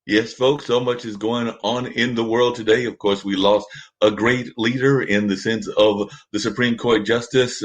Yes, folks, so much is going on in the world today. Of course, we lost a great leader in the sense of the Supreme Court Justice,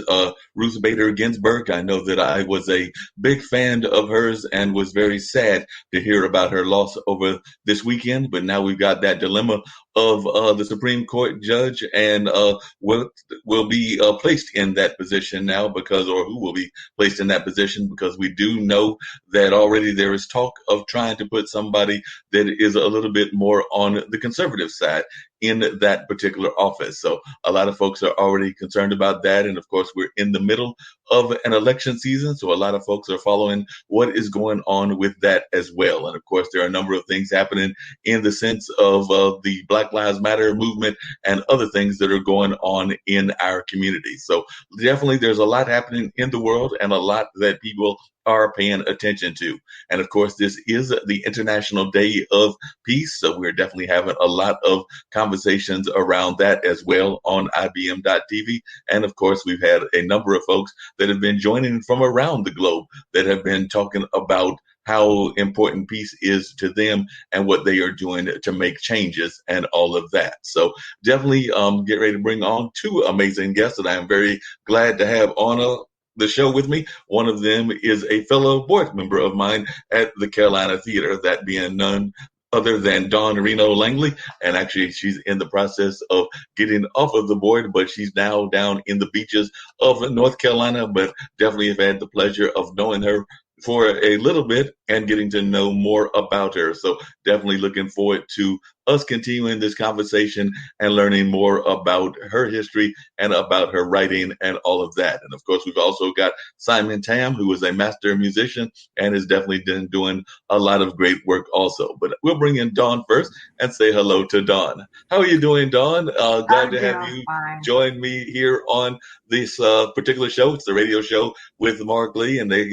Ruth Bader Ginsburg. I know that I was a big fan of hers and was very sad to hear about her loss over this weekend. But now we've got that dilemma of the Supreme Court judge and what will be placed in that position now because, or who will be placed in that position because we do know that already there is talk of trying to put somebody that is a little bit more on the conservative side in that particular office. So a lot of folks are already concerned about that. And of course, we're in the middle of an election season. So a lot of folks are following what is going on with that as well. And of course, there are a number of things happening in the sense of the Black Lives Matter movement and other things that are going on in our community. So definitely there's a lot happening in the world and a lot that people are paying attention to. And of course, this is the International Day of Peace. So we're definitely having a lot of conversations around that as well on IBM.TV. And of course, we've had a number of folks that have been joining from around the globe that have been talking about how important peace is to them and what they are doing to make changes and all of that. So definitely get ready to bring on two amazing guests that I am very glad to have on the show with me. One of them is a fellow board member of mine at the Carolina Theater, that being none other than Dawn Reno Langley. And actually, she's in the process of getting off of the board, but she's now down in the beaches of North Carolina, but definitely have had the pleasure of knowing her for a little bit and getting to know more about her. So definitely looking forward to us continuing this conversation and learning more about her history and about her writing and all of that. And of course, we've also got Simon Tam, who is a master musician and has definitely been doing a lot of great work also. But we'll bring in Dawn first and say hello to Dawn. How are you doing, Dawn? Glad to have you join me here on this particular show. It's the radio show with Marc Lee, and they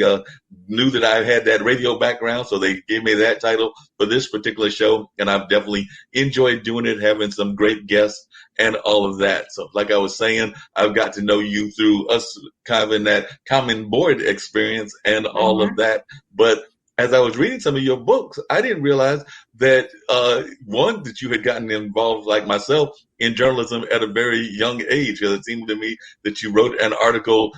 knew that I had that radio background, so they gave me that title for this particular show, and I've definitely enjoyed doing it, having some great guests and all of that. So like I was saying, I've got to know you through us kind of in that common board experience and all of that. But as I was reading some of your books, I didn't realize that one, that you had gotten involved like myself in journalism at a very young age, because it seemed to me that you wrote an article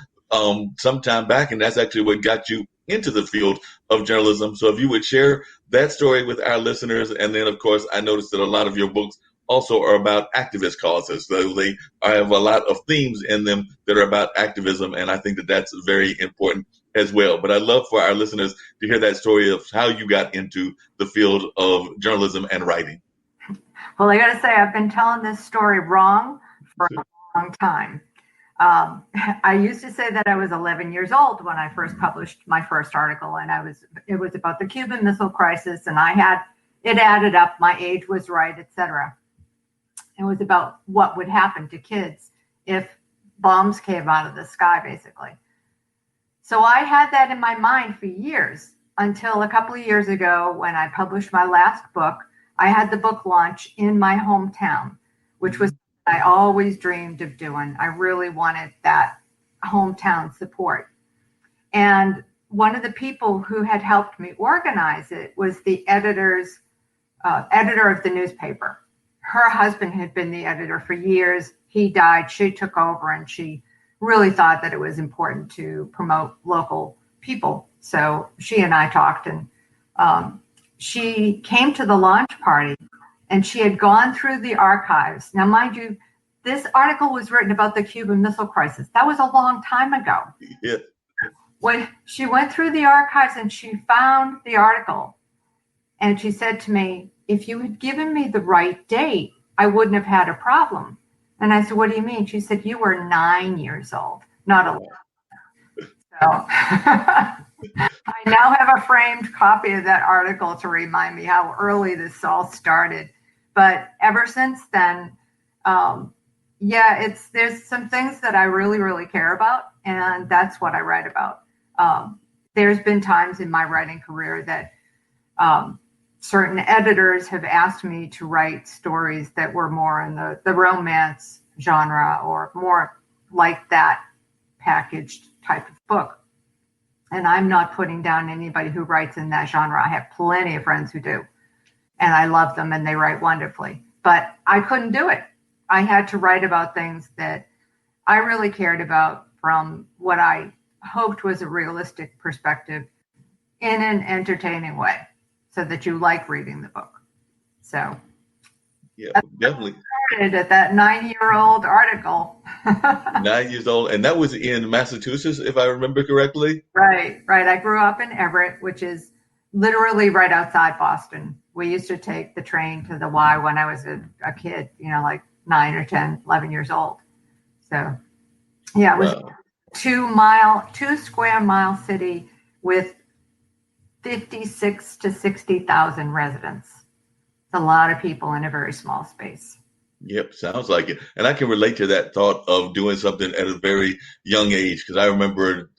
sometime back, and that's actually what got you into the field of journalism. So if you would share that story with our listeners. And then, of course, I noticed that a lot of your books also are about activist causes. So they have a lot of themes in them that are about activism. And I think that that's very important as well. But I'd love for our listeners to hear that story of how you got into the field of journalism and writing. Well, I got to say, I've been telling this story wrong for a long time. I used to say that I was 11 years old when I first published my first article, and it was about the Cuban Missile Crisis, and it added up, my age was right, etc. It was about what would happen to kids if bombs came out of the sky, basically. So I had that in my mind for years until a couple of years ago when I published my last book. I had the book launch in my hometown, which was I always dreamed of doing. I really wanted that hometown support. And one of the people who had helped me organize it was the editor of the newspaper. Her husband had been the editor for years. He died. She took over, and she really thought that it was important to promote local people. So she and I talked, and she came to the launch party. And she had gone through the archives. Now, mind you, this article was written about the Cuban Missile Crisis. That was a long time ago. Yeah. When she went through the archives and she found the article, and she said to me, if you had given me the right date, I wouldn't have had a problem. And I said, what do you mean? She said, you were 9 years old, not 11. So I now have a framed copy of that article to remind me how early this all started. But ever since then, there's some things that I really, really care about, and that's what I write about. There's been times in my writing career that certain editors have asked me to write stories that were more in the romance genre or more like that packaged type of book. And I'm not putting down anybody who writes in that genre. I have plenty of friends who do. and I love them and they write wonderfully. But I couldn't do it. I had to write about things that I really cared about from what I hoped was a realistic perspective in an entertaining way so that you like reading the book. So yeah, definitely. Started at that 9-year-old article. 9 years old, and that was in Massachusetts, if I remember correctly. Right. I grew up in Everett, which is literally right outside Boston. We used to take the train to the Y when I was a kid, like 9 or 10, 11 years old. So, yeah, it was Wow. 2 square mile city with 56 to 60,000 residents. It's a lot of people in a very small space. Yep, sounds like it. And I can relate to that thought of doing something at a very young age, because I remember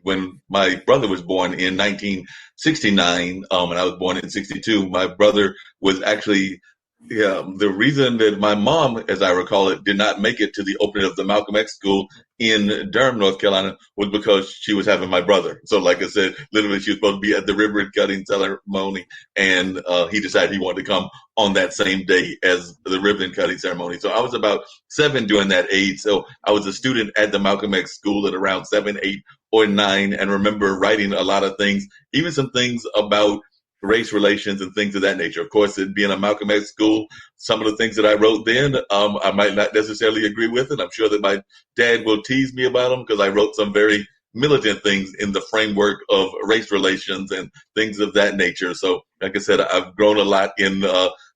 when my brother was born in 1969, and I was born in 62. My brother was actually the reason that my mom, as I recall it, did not make it to the opening of the Malcolm X school in Durham, North Carolina, was because she was having my brother. So, like I said, literally, she was supposed to be at the ribbon cutting ceremony, and he decided he wanted to come on that same day as the ribbon cutting ceremony. So I was about 7 during that age. So I was a student at the Malcolm X school at around 7, 8, or 9, and remember writing a lot of things, even some things about race relations and things of that nature. Of course, it being a Malcolm X school, some of the things that I wrote then, I might not necessarily agree with, and I'm sure that my dad will tease me about them because I wrote some very militant things in the framework of race relations and things of that nature. So, like I said, I've grown a lot in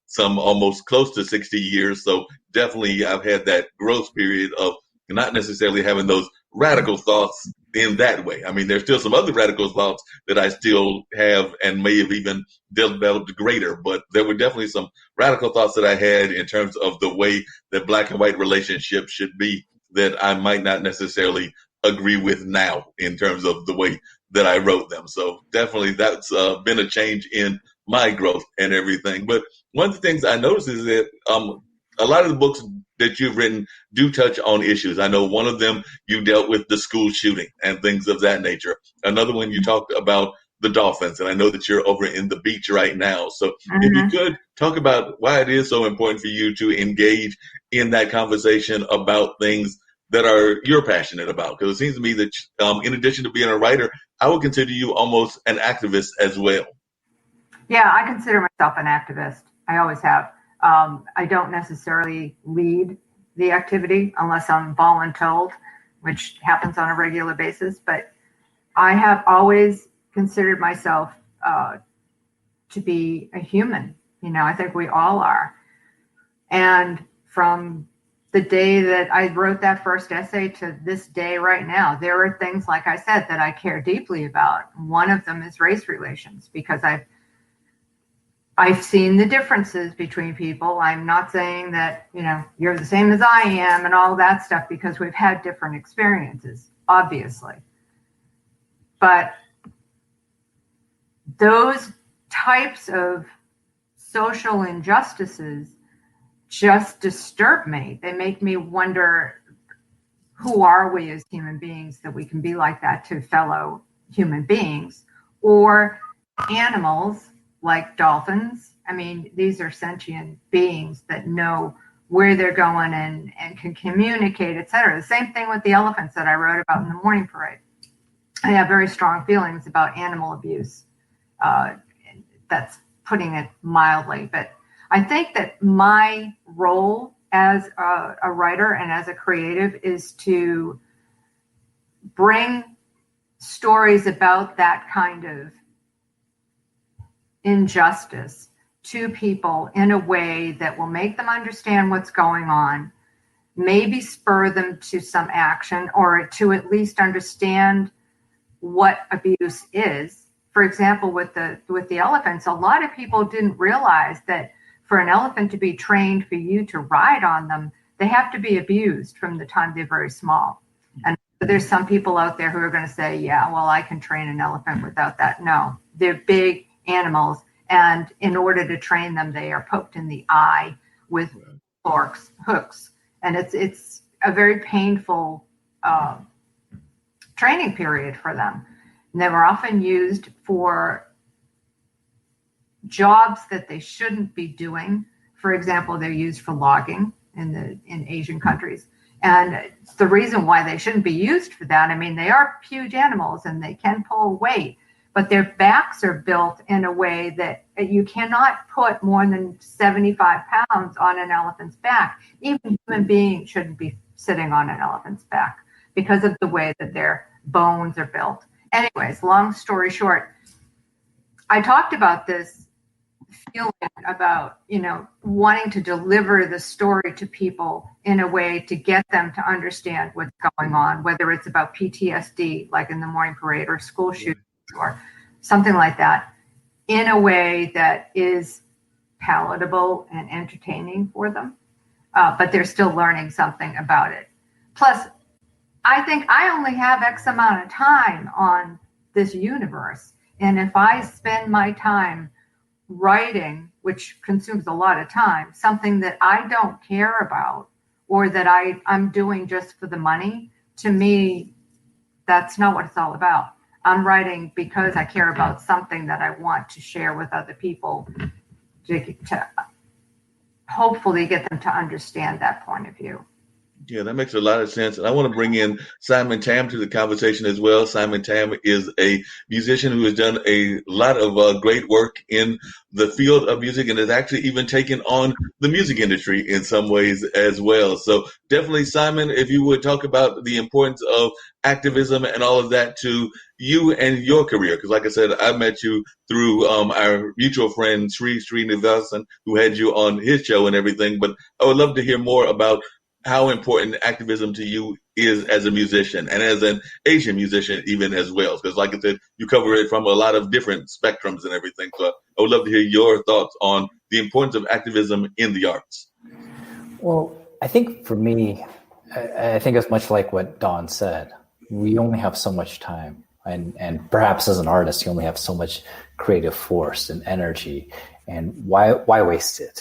some almost close to 60 years. So definitely I've had that growth period of not necessarily having those radical thoughts in that way. I mean, there's still some other radical thoughts that I still have and may have even developed greater, but there were definitely some radical thoughts that I had in terms of the way that black and white relationships should be that I might not necessarily agree with now in terms of the way that I wrote them. So definitely that's been a change in my growth and everything. But one of the things I noticed is that a lot of the books that you've written do touch on issues. I know one of them you dealt with the school shooting and things of that nature. Another one you talked about the dolphins, and I know that you're over in the beach right now. So if you could talk about why it is so important for you to engage in that conversation about things that you're passionate about, because it seems to me that in addition to being a writer, I would consider you almost an activist as well. Yeah, I consider myself an activist. I always have. I don't necessarily lead the activity unless I'm voluntold, which happens on a regular basis. But I have always considered myself to be a human. I think we all are. And from the day that I wrote that first essay to this day right now, there are things, like I said, that I care deeply about. One of them is race relations, because I've seen the differences between people. I'm not saying that, you're the same as I am and all that stuff, because we've had different experiences, obviously. But those types of social injustices just disturb me. They make me wonder, who are we as human beings that we can be like that to fellow human beings or animals like dolphins? I mean, these are sentient beings that know where they're going and can communicate, etc. The same thing with the elephants that I wrote about in the morning parade. I have very strong feelings about animal abuse. That's putting it mildly, but I think that my role as a writer and as a creative is to bring stories about that kind of injustice to people in a way that will make them understand what's going on, maybe spur them to some action, or to at least understand what abuse is. For example, with the elephants, a lot of people didn't realize that for an elephant to be trained for you to ride on them, they have to be abused from the time they're very small. And there's some people out there who are going to say, yeah, well, I can train an elephant without that. No, they're big animals. And in order to train them, they are poked in the eye with hooks. And it's a very painful training period for them. And they were often used for jobs that they shouldn't be doing. For example, they're used for logging in Asian countries. And it's the reason why they shouldn't be used for that. I mean, they are huge animals and they can pull weight, but their backs are built in a way that you cannot put more than 75 pounds on an elephant's back. Even human beings shouldn't be sitting on an elephant's back because of the way that their bones are built. Anyways, long story short, I talked about this feeling about, wanting to deliver the story to people in a way to get them to understand what's going on, whether it's about PTSD, like in the morning parade, or school shootings or something like that, in a way that is palatable and entertaining for them. But they're still learning something about it. Plus, I think I only have X amount of time on this universe. And if I spend my time writing, which consumes a lot of time, something that I don't care about or that I'm doing just for the money, to me, that's not what it's all about. I'm writing because I care about something that I want to share with other people to hopefully get them to understand that point of view. Yeah, that makes a lot of sense. And I want to bring in Simon Tam to the conversation as well. Simon Tam is a musician who has done a lot of great work in the field of music and has actually even taken on the music industry in some ways as well. So definitely, Simon, if you would talk about the importance of activism and all of that to you and your career. Because like I said, I met you through our mutual friend, Sri Nivasan, who had you on his show and everything. But I would love to hear more about how important activism to you is as a musician and as an Asian musician even as well. Because like I said, you cover it from a lot of different spectrums and everything. So I would love to hear your thoughts on the importance of activism in the arts. Well, I think for me, I think it's much like what Dawn said. We only have so much time. And perhaps as an artist, you only have so much creative force and energy. And why waste it?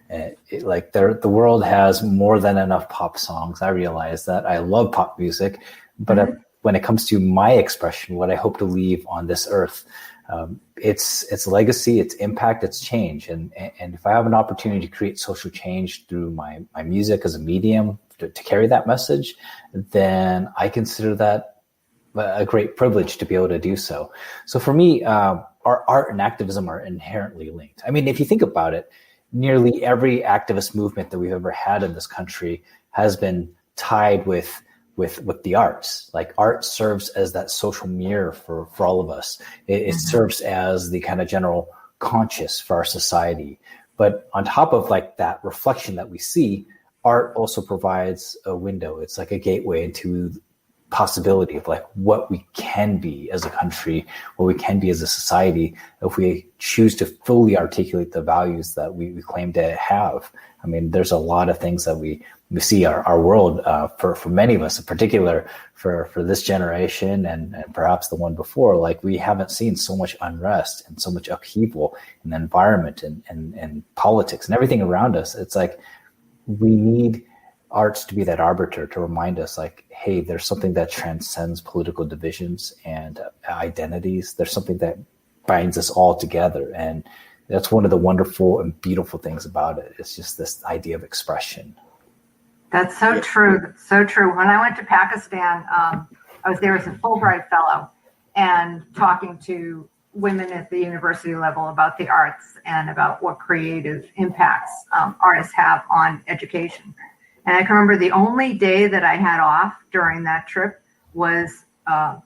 The world has more than enough pop songs. I realize that. I love pop music, but when it comes to my expression, what I hope to leave on this earth, it's legacy, its impact, its change. And if I have an opportunity to create social change through my music as a medium to carry that message, then I consider that a great privilege to be able to do so. So for me, our art and activism are inherently linked. I mean, if you think about it, nearly every activist movement that we've ever had in this country has been tied with the arts. Like art serves as that social mirror for all of us. It serves as the kind of general conscious for our society. But on top of like that reflection that we see, art also provides a window. It's like a gateway into possibility of like what we can be as a country, what we can be as a society, if we choose to fully articulate the values that we claim to have. I mean, there's a lot of things that we see our world for many of us, in particular for this generation and perhaps the one before, like we haven't seen so much unrest and so much upheaval in the environment and politics and everything around us. It's like we need arts to be that arbiter to remind us like, hey, there's something that transcends political divisions and identities. There's something that binds us all together. And that's one of the wonderful and beautiful things about it. It's just this idea of expression. That's so true. That's so true. When I went to Pakistan, I was there as a Fulbright fellow and talking to women at the university level about the arts and about what creative impacts artists have on education. And I can remember the only day that I had off during that trip was I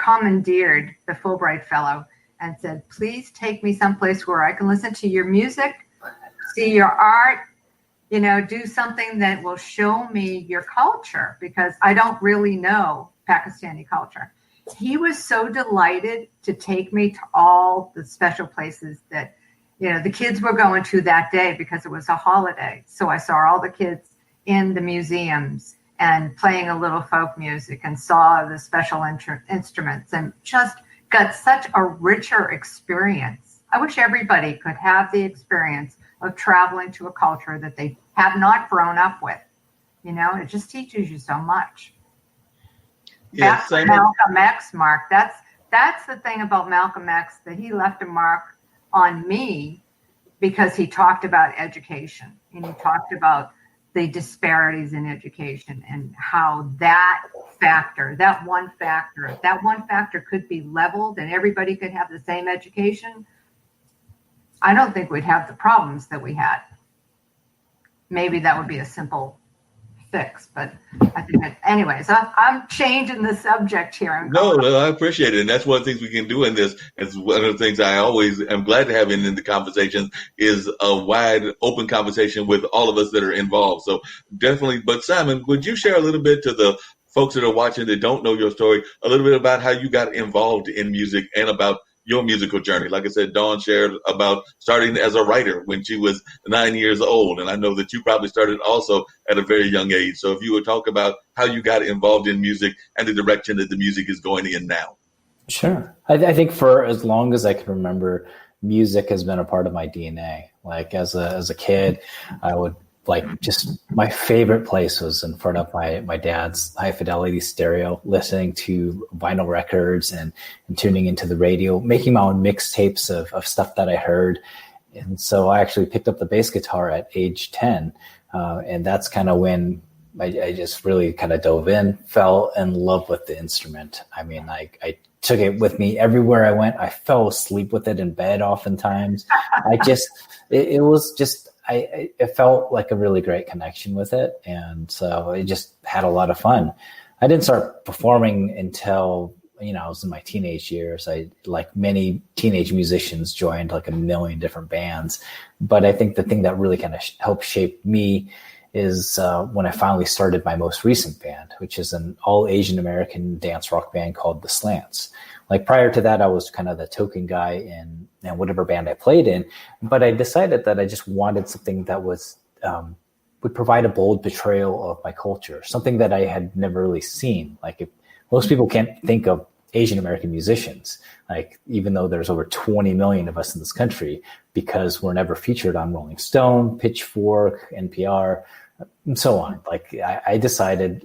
commandeered the Fulbright fellow and said, please take me someplace where I can listen to your music, see your art, do something that will show me your culture, because I don't really know Pakistani culture. He was so delighted to take me to all the special places that, the kids were going to that day because it was a holiday. So I saw all the kids in the museums and playing a little folk music and saw the special instruments and just got such a richer experience. I wish everybody could have the experience of traveling to a culture that they have not grown up with. It just teaches you so much. Yes, Malcolm X, Mark. That's the thing about Malcolm X, that he left a mark on me because he talked about education and he talked about the disparities in education and how that one factor could be leveled and everybody could have the same education. I don't think we'd have the problems that we had. Maybe that would be a simple fix, but I think anyways, I'm changing the subject here. No, I appreciate it. And that's one of the things we can do in this. It's one of the things I always am glad to have in the conversations is a wide open conversation with all of us that are involved. So definitely, but Simon, would you share a little bit to the folks that are watching that don't know your story, a little bit about how you got involved in music and about your musical journey? Like I said, Dawn shared about starting as a writer when she was 9 years old. And I know that you probably started also at a very young age. So if you would talk about how you got involved in music and the direction that the music is going in now. Sure. I think for as long as I can remember, music has been a part of my DNA. Like as a kid, I would just my favorite place was in front of my dad's high fidelity stereo, listening to vinyl records and tuning into the radio, making my own mixtapes of stuff that I heard. And so I actually picked up the bass guitar at age 10. And that's kind of when I just really kind of dove in, fell in love with the instrument. I mean, I took it with me everywhere I went. I fell asleep with it in bed oftentimes. It felt like a really great connection with it. And so it just had a lot of fun. I didn't start performing until, I was in my teenage years. I, like many teenage musicians, joined like a million different bands. But I think the thing that really kind of helped shape me is when I finally started my most recent band, which is an all Asian American dance rock band called The Slants. Like prior to that, I was kind of the token guy in whatever band I played in, but I decided that I just wanted something that was would provide a bold portrayal of my culture, something that I had never really seen. Like if most people can't think of Asian American musicians, like even though there's over 20 million of us in this country, because we're never featured on Rolling Stone, Pitchfork, NPR, and so on. Like I decided,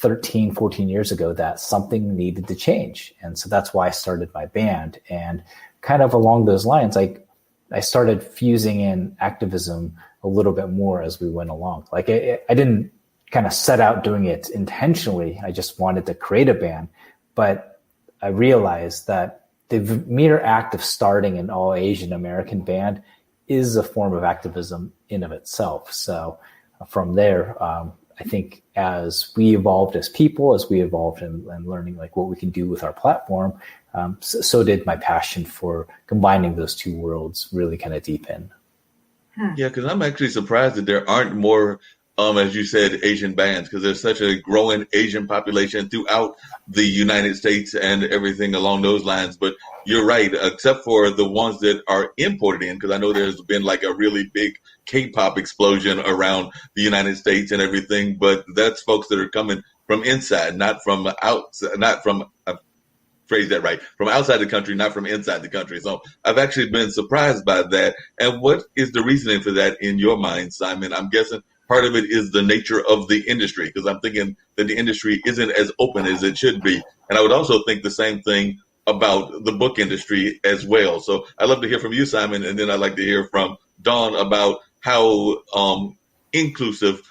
13, 14 years ago that something needed to change. And so that's why I started my band. And kind of along those lines, I started fusing in activism a little bit more as we went along. Like I didn't kind of set out doing it intentionally. I just wanted to create a band. But I realized that the mere act of starting an all Asian American band is a form of activism in of itself. So from there, I think as we evolved as people, as we evolved in learning like what we can do with our platform, so did my passion for combining those two worlds really kind of deepen. Yeah, because I'm actually surprised that there aren't more, as you said, Asian bands, because there's such a growing Asian population throughout the United States and everything along those lines. But you're right, except for the ones that are imported in, because I know there's been like a really big K-pop explosion around the United States and everything. But that's folks that are coming from inside, not from outside, not from, phrase that right, from outside the country, not from inside the country. So I've actually been surprised by that. And what is the reasoning for that in your mind, Simon? I'm guessing part of it is the nature of the industry, because I'm thinking that the industry isn't as open as it should be. And I would also think the same thing about the book industry as well. So I'd love to hear from you, Simon, and then I'd like to hear from Dawn about how inclusive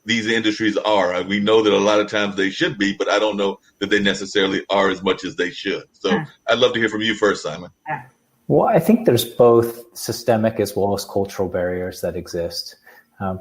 these industries are. We know that a lot of times they should be, but I don't know that they necessarily are as much as they should. So I'd love to hear from you first, Simon. Well, I think there's both systemic as well as cultural barriers that exist.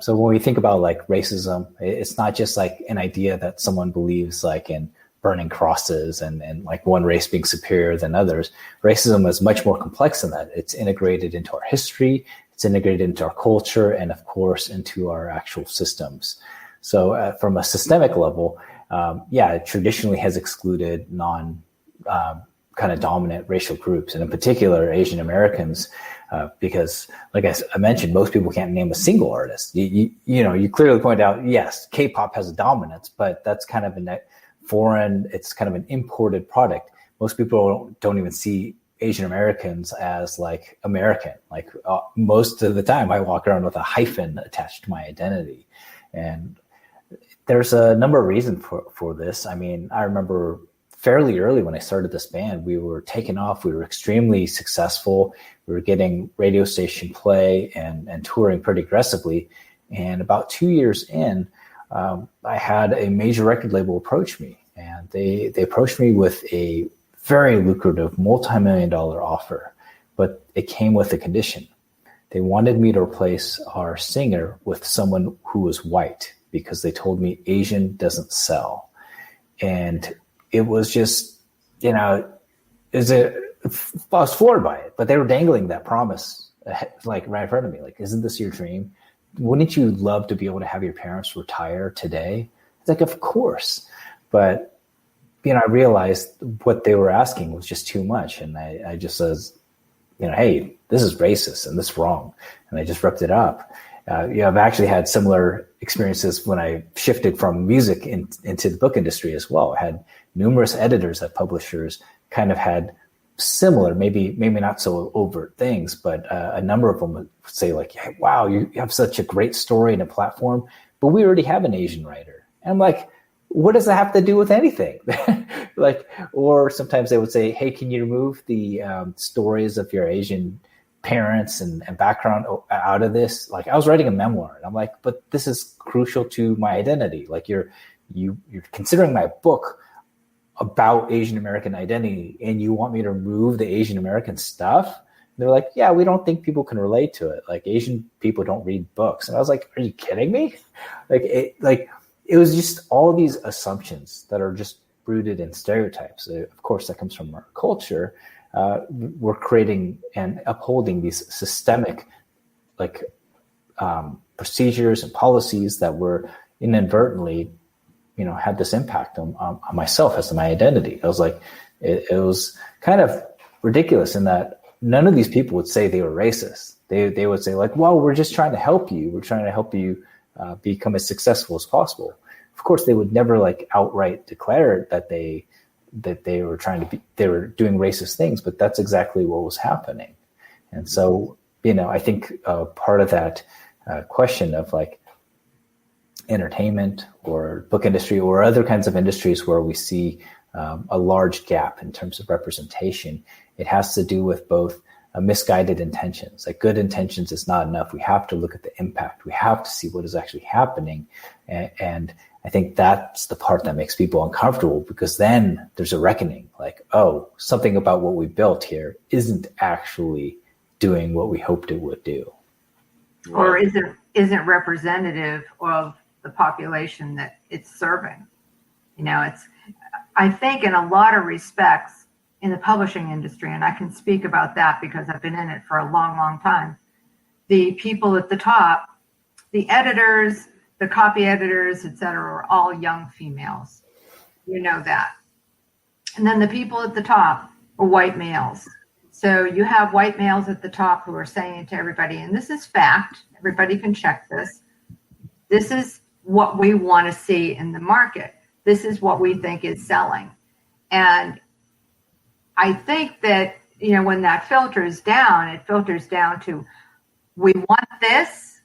So when we think about like racism, it's not just like an idea that someone believes like in burning crosses and like one race being superior than others. Racism is much more complex than that. It's integrated into our history, it's integrated into our culture, and of course into our actual systems. So from a systemic level, it traditionally has excluded kind of dominant racial groups, and in particular Asian Americans, because like I mentioned, most people can't name a single artist. You clearly point out, yes, K-pop has a dominance, but that's kind of a foreign, it's kind of an imported product. Most people don't even see Asian Americans as like American. Like most of the time I walk around with a hyphen attached to my identity. And there's a number of reasons for this. I mean, I remember fairly early when I started this band, we were taking off. We were extremely successful. We were getting radio station play and touring pretty aggressively. And about 2 years in, I had a major record label approach me, and they approached me with a very lucrative multi-million-dollar offer, but it came with a condition. They wanted me to replace our singer with someone who was white because they told me Asian doesn't sell. And it was just, I was floored by it, but they were dangling that promise like right in front of me. Like, isn't this your dream? Wouldn't you love to be able to have your parents retire today? It's like, of course. But, I realized what they were asking was just too much. And I just says, hey, this is racist and this is wrong. And I just ripped it up. I've actually had similar experiences when I shifted from music into the book industry as well. I had numerous editors at publishers kind of had similar, maybe not so overt things, but a number of them would say like, hey, wow, you have such a great story and a platform, but we already have an Asian writer. And I'm like, what does that have to do with anything? Or sometimes they would say, hey, can you remove the stories of your Asian parents and background out of this? Like, I was writing a memoir and I'm like, but this is crucial to my identity. Like you're considering my book about Asian American identity and you want me to remove the Asian American stuff? And they're like, yeah, we don't think people can relate to it. Like Asian people don't read books. And I was like, are you kidding me? It was just all these assumptions that are just rooted in stereotypes. Of course, that comes from our culture. We're creating and upholding these systemic procedures and policies that were inadvertently, had this impact on myself as my identity. I was like, it was kind of ridiculous in that none of these people would say they were racist. They would say like, well, we're just trying to help you. We're trying to help you become as successful as possible. Of course, they would never outright declare that they were they were doing racist things, but that's exactly what was happening. And so, I think part of that question of entertainment or book industry or other kinds of industries where we see a large gap in terms of representation, it has to do with both misguided intentions. Like good intentions is not enough. We have to look at the impact. We have to see what is actually happening. And I think that's the part that makes people uncomfortable, because then there's a reckoning like, oh, something about what we built here isn't actually doing what we hoped it would do. Or isn't representative of the population that it's serving. I think in a lot of respects in the publishing industry, and I can speak about that because I've been in it for a long, long time, the people at the top, the editors, the copy editors, et cetera, are all young females. You know that. And then the people at the top are white males. So you have white males at the top who are saying to everybody, and this is fact, everybody can check this, this is what we want to see in the market. This is what we think is selling. And I think that, when that filters down, it filters down to, we want this,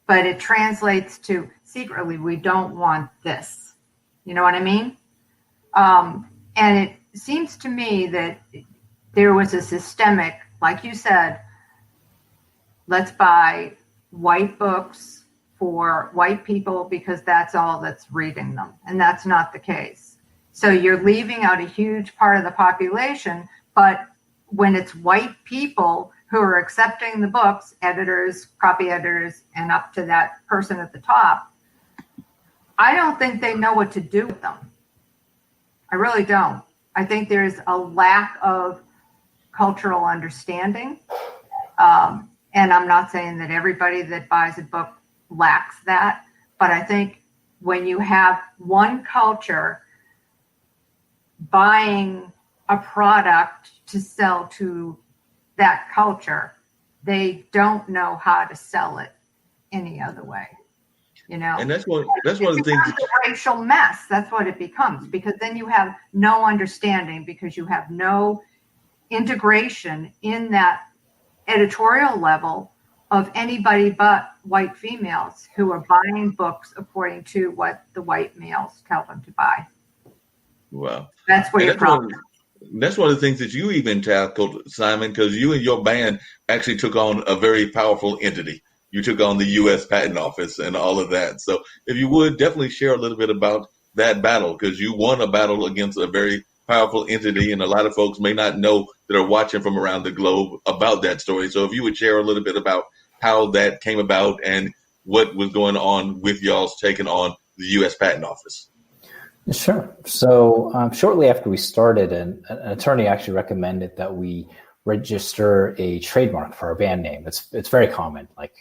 but it translates to secretly, we don't want this. You know what I mean? And it seems to me that there was a systemic, like you said, let's buy white books for white people because that's all that's reading them. And that's not the case. So you're leaving out a huge part of the population, but when it's white people who are accepting the books, editors, copy editors, and up to that person at the top, I don't think they know what to do with them. I really don't. I think there's a lack of cultural understanding. And I'm not saying that everybody that buys a book lacks that, but I think when you have one culture buying a product to sell to that culture, they don't know how to sell it any other way, And that's one of the things. It's a racial mess. That's what it becomes, because then you have no understanding, because you have no integration in that editorial level of anybody but white females who are buying books according to what the white males tell them to buy. Wow. That's where And your problem. that's one of the things that you even tackled, Simon, because you and your band actually took on a very powerful entity. You took on the U.S. Patent Office and all of that. So if you would definitely share a little bit about that battle, because you won a battle against a very powerful entity, and a lot of folks may not know that are watching from around the globe about that story. So if you would share a little bit about how that came about and what was going on with y'all's taking on the U.S. Patent Office. Sure. So shortly after we started, an attorney actually recommended that we register a trademark for our band name. It's very common. Like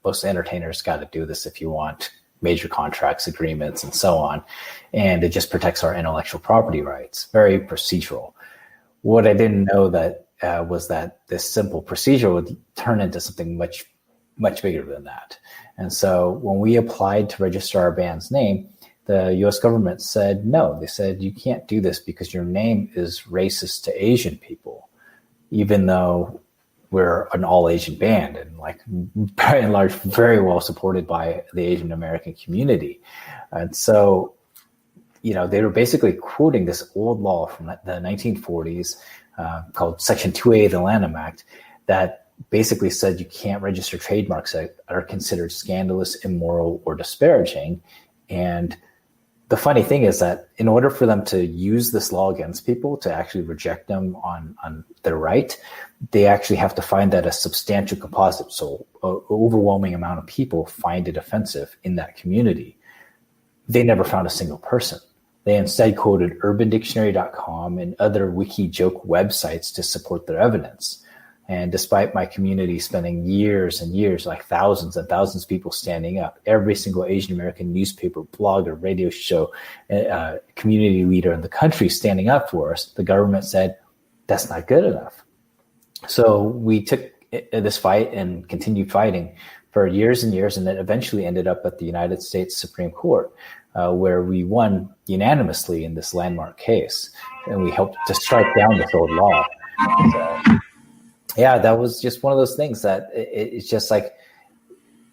most entertainers got to do this if you want major contracts, agreements, and so on. And it just protects our intellectual property rights. Very procedural. What I didn't know that was that this simple procedure would turn into something much, much bigger than that. And so when we applied to register our band's name, the U.S. government said no. They said, you can't do this because your name is racist to Asian people, even though we're an all Asian band and like by and large, very well supported by the Asian American community. And so, they were basically quoting this old law from the 1940s called Section 2A of the Lanham Act that basically said you can't register trademarks that are considered scandalous, immoral, or disparaging. And the funny thing is that in order for them to use this law against people, to actually reject them on their right, they actually have to find that a substantial composite. So an overwhelming amount of people find it offensive in that community. They never found a single person. They instead quoted urbandictionary.com and other wiki joke websites to support their evidence. And despite my community spending years and years, like thousands and thousands of people standing up, every single Asian American newspaper, blogger, radio show, community leader in the country standing up for us, the government said, that's not good enough. So we took this fight and continued fighting for years and years, and it eventually ended up at the United States Supreme Court, where we won unanimously in this landmark case. And we helped to strike down this old law. Yeah, that was just one of those things that it's just like,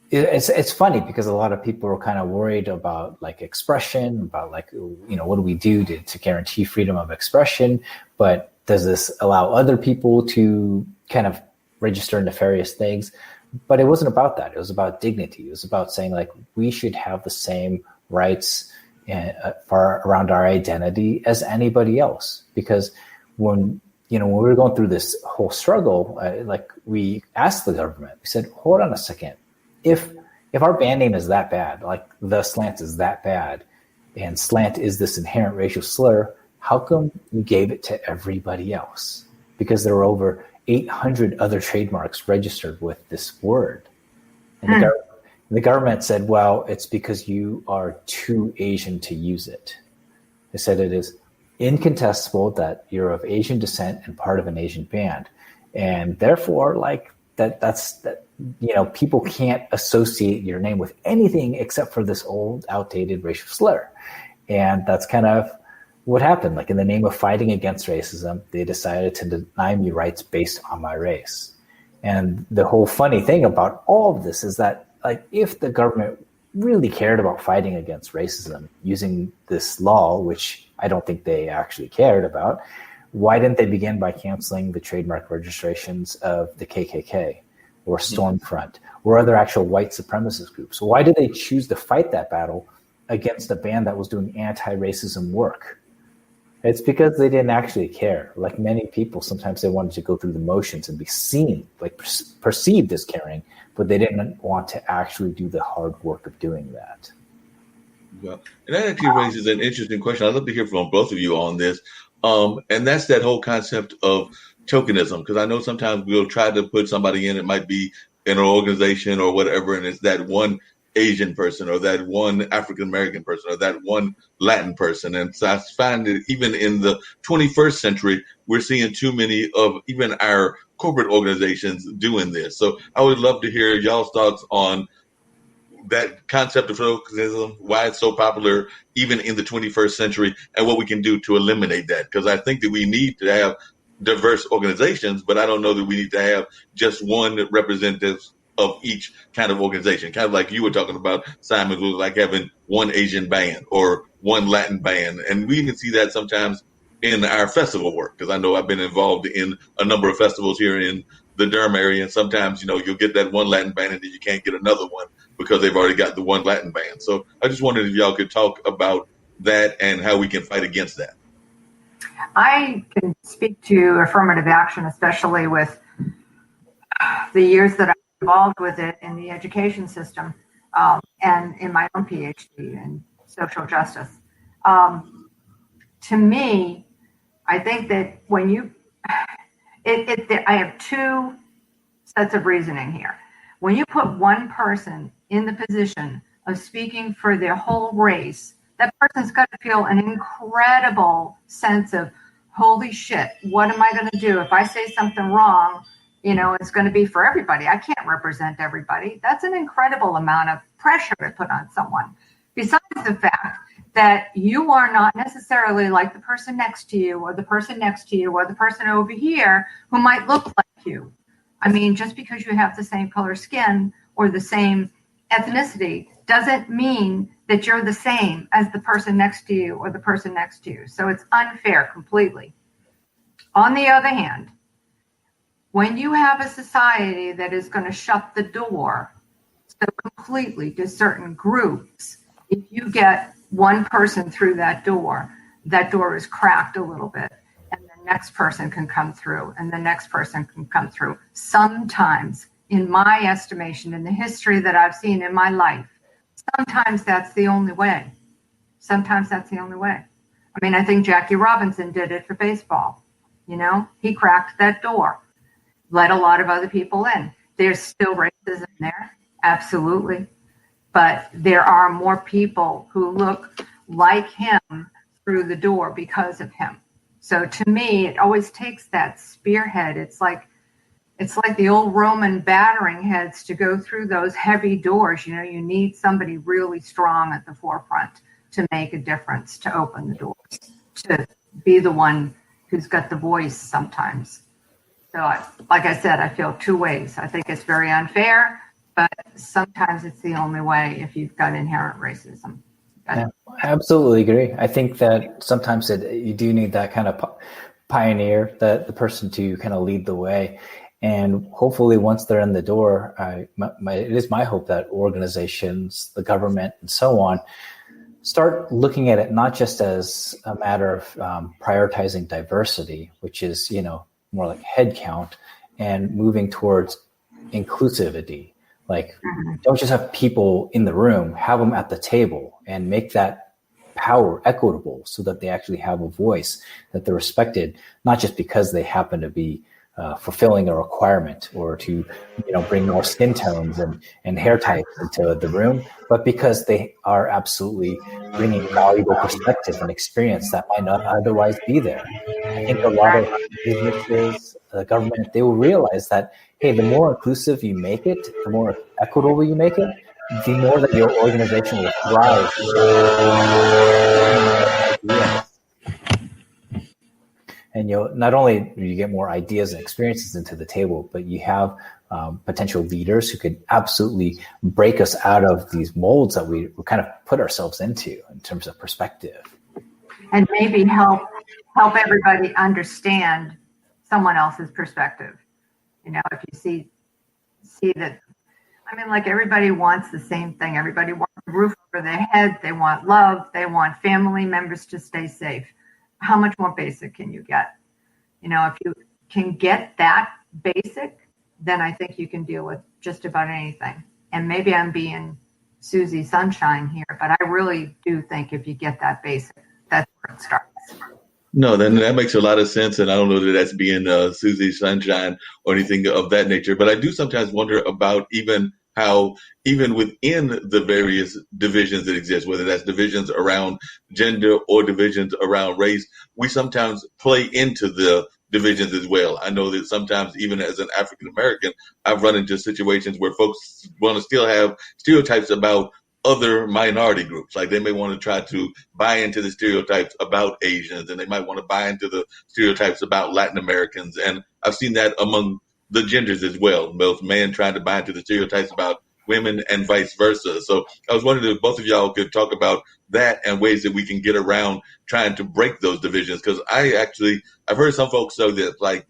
it's funny because a lot of people are kind of worried about like expression, about like, what do we do to guarantee freedom of expression? But does this allow other people to kind of register nefarious things? But it wasn't about that. It was about dignity. It was about saying like, we should have the same rights around our identity as anybody else. Because when we were going through this whole struggle, we asked the government, we said, hold on a second. If our band name is that bad, like the slant is that bad, and slant is this inherent racial slur, how come we gave it to everybody else? Because there were over 800 other trademarks registered with this word. And the government said, well, it's because you are too Asian to use it. They said it is incontestable that you're of Asian descent and part of an Asian band, and therefore people can't associate your name with anything except for this old outdated racial slur. And that's kind of what happened. Like in the name of fighting against racism, they decided to deny me rights based on my race. And the whole funny thing about all of this is that like if the government really cared about fighting against racism using this law, which I don't think they actually cared about, why didn't they begin by canceling the trademark registrations of the KKK or Stormfront or other actual white supremacist groups? Why did they choose to fight that battle against a band that was doing anti-racism work? It's because they didn't actually care. Like many people, sometimes they wanted to go through the motions and be seen, like perceived as caring, but they didn't want to actually do the hard work of doing that. Well, and that actually raises an interesting question. I'd love to hear from both of you on this. And that's that whole concept of tokenism, because I know sometimes we'll try to put somebody in, it might be in an organization or whatever, and it's that one Asian person or that one African-American person or that one Latin person. And so I find that even in the 21st century, we're seeing too many of even our corporate organizations doing this. So I would love to hear y'all's thoughts on that concept of tokenism, why it's so popular even in the 21st century, and what we can do to eliminate that. Because I think that we need to have diverse organizations, but I don't know that we need to have just one representative of each kind of organization. Kind of like you were talking about, Simon, was like having one Asian band or one Latin band. And we even see that sometimes in our festival work, because I know I've been involved in a number of festivals here in the Durham area. And sometimes, you'll get that one Latin band and then you can't get another one because they've already got the one Latin band. So I just wondered if y'all could talk about that and how we can fight against that. I can speak to affirmative action, especially with the years that I'm involved with it in the education system, and in my own PhD in social justice. To me, I think that when I have two sets of reasoning here. When you put one person in the position of speaking for their whole race, that person's got to feel an incredible sense of, holy shit, what am I going to do? If I say something wrong, it's going to be for everybody. I can't represent everybody. That's an incredible amount of pressure to put on someone. Besides the fact that you are not necessarily like the person next to you or the person next to you or the person over here who might look like you. I mean, just because you have the same color skin or the same ethnicity doesn't mean that you're the same as the person next to you or the person next to you. So it's unfair completely. On the other hand, when you have a society that is going to shut the door so completely to certain groups, if you get one person through that door is cracked a little bit, and the next person can come through, and the next person can come through. Sometimes, in my estimation, in the history that I've seen in my life, sometimes that's the only way. Sometimes that's the only way. I mean, I think Jackie Robinson did it for baseball. He cracked that door, let a lot of other people in. There's still racism there, absolutely. But there are more people who look like him through the door because of him. So to me, it always takes that spearhead. It's like the old Roman battering heads to go through those heavy doors. You need somebody really strong at the forefront to make a difference, to open the doors, to be the one who's got the voice sometimes. So like I said, I feel two ways. I think it's very unfair, but sometimes it's the only way if you've got inherent racism. Yeah, I absolutely agree. I think that sometimes you do need that kind of pioneer, the person to kind of lead the way. And hopefully once they're in the door, it is my hope that organizations, the government, and so on, start looking at it not just as a matter of prioritizing diversity, which is, more like head count, and moving towards inclusivity. Like, don't just have people in the room, have them at the table and make that power equitable so that they actually have a voice, that they're respected, not just because they happen to be fulfilling a requirement or to, bring more skin tones and hair types into the room, but because they are absolutely bringing valuable perspective and experience that might not otherwise be there. I think a lot of businesses, the government, they will realize that, hey, the more inclusive you make it, the more equitable you make it, the more that your organization will thrive. And not only do you get more ideas and experiences into the table, but you have potential leaders who could absolutely break us out of these molds that we kind of put ourselves into in terms of perspective. And maybe help everybody understand someone else's perspective. If you see that, I mean, like, everybody wants the same thing. Everybody wants a roof over their head. They want love. They want family members to stay safe. How much more basic can you get? If you can get that basic, then I think you can deal with just about anything. And maybe I'm being Susie Sunshine here, but I really do think if you get that basic, that's where it starts. No, then that makes a lot of sense. And I don't know that that's being Susie Sunshine or anything of that nature. But I do sometimes wonder about how even within the various divisions that exist, whether that's divisions around gender or divisions around race, we sometimes play into the divisions as well. I know that sometimes, even as an African American, I've run into situations where folks want to still have stereotypes about other minority groups. Like, they may want to try to buy into the stereotypes about Asians, and they might want to buy into the stereotypes about Latin Americans. And I've seen that among the genders as well, both men trying to buy into the stereotypes about women and vice versa. So I was wondering if both of y'all could talk about that and ways that we can get around trying to break those divisions. Because I've heard some folks say that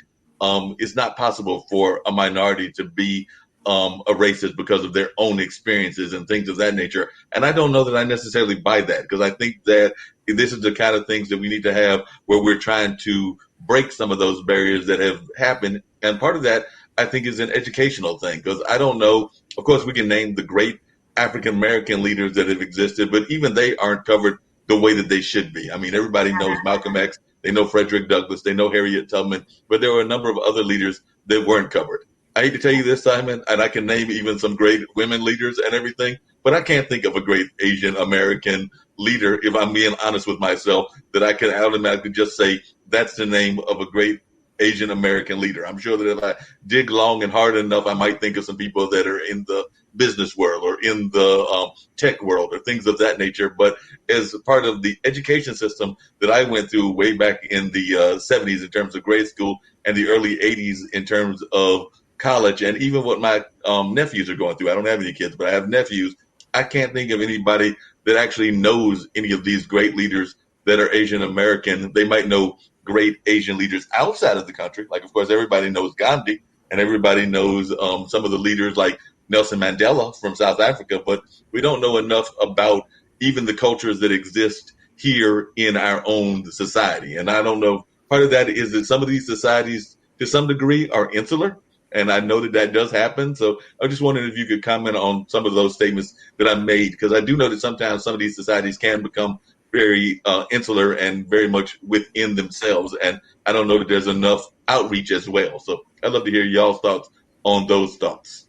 it's not possible for a minority to be a racist because of their own experiences and things of that nature. And I don't know that I necessarily buy that, because I think that this is the kind of things that we need to have where we're trying to break some of those barriers that have happened. And part of that, I think, is an educational thing, because I don't know. Of course, we can name the great African American leaders that have existed, but even they aren't covered the way that they should be. I mean, everybody knows Malcolm X, they know Frederick Douglass, they know Harriet Tubman, but there were a number of other leaders that weren't covered. I hate to tell you this, Simon, and I can name even some great women leaders and everything, but I can't think of a great Asian American leader, if I'm being honest with myself, that I can automatically just say that's the name of a great Asian American leader. I'm sure that if I dig long and hard enough, I might think of some people that are in the business world or in the tech world or things of that nature. But as part of the education system that I went through way back in the 70s in terms of grade school and the early 80s in terms of college, and even what my nephews are going through. I don't have any kids, but I have nephews. I can't think of anybody that actually knows any of these great leaders that are Asian American. They might know great Asian leaders outside of the country. Like, of course, everybody knows Gandhi, and everybody knows some of the leaders like Nelson Mandela from South Africa, but we don't know enough about even the cultures that exist here in our own society. And I don't know, part of that is that some of these societies, to some degree, are insular. And I know that that does happen. So I just wondered if you could comment on some of those statements that I made, because I do know that sometimes some of these societies can become very insular and very much within themselves. And I don't know that there's enough outreach as well. So I'd love to hear y'all's thoughts on those thoughts.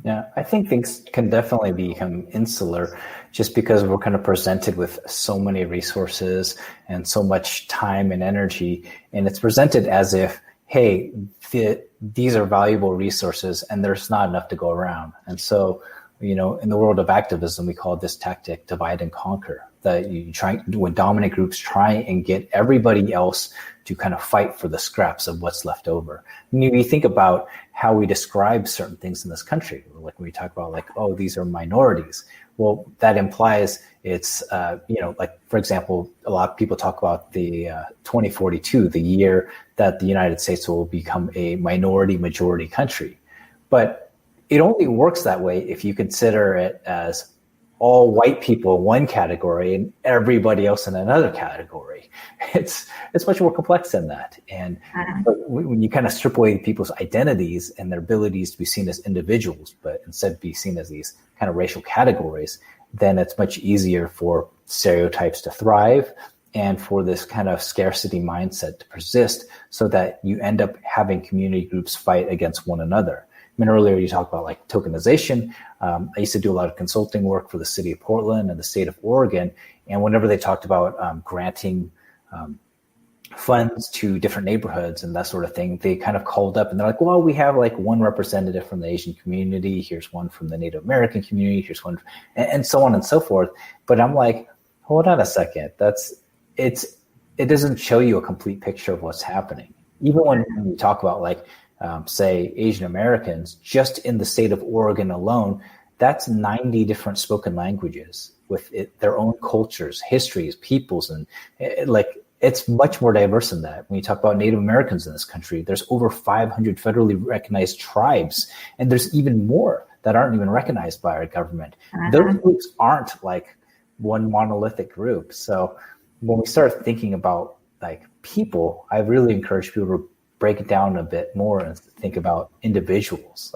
Yeah, I think things can definitely become insular just because we're kind of presented with so many resources and so much time and energy. And it's presented as if, hey, these are valuable resources and there's not enough to go around. And so, in the world of activism, we call this tactic divide and conquer, that when dominant groups try and get everybody else to kind of fight for the scraps of what's left over. I mean, if you think about how we describe certain things in this country, like when we talk about these are minorities. Well, that implies it's, for example, a lot of people talk about the 2042, the year that the United States will become a majority country. But it only works that way if you consider it as all white people in one category and everybody else in another category. It's much more complex than that. And when you kind of strip away people's identities and their abilities to be seen as individuals, but instead be seen as these kind of racial categories, then it's much easier for stereotypes to thrive and for this kind of scarcity mindset to persist, so that you end up having community groups fight against one another. I mean, earlier you talked about tokenization. I used to do a lot of consulting work for the city of Portland and the state of Oregon. And whenever they talked about granting funds to different neighborhoods and that sort of thing, they kind of called up and they're like, well, we have one representative from the Asian community. Here's one from the Native American community. Here's one, and so on and so forth. But I'm like, hold on a second. It doesn't show you a complete picture of what's happening. Even when we talk about say Asian Americans, just in the state of Oregon alone, that's 90 different spoken languages with their own cultures, histories, peoples, and it's much more diverse than that. When you talk about Native Americans in this country, there's over 500 federally recognized tribes, and there's even more that aren't even recognized by our government. Those groups aren't one monolithic group. So when we start thinking about people, I really encourage people to break it down a bit more and think about individuals,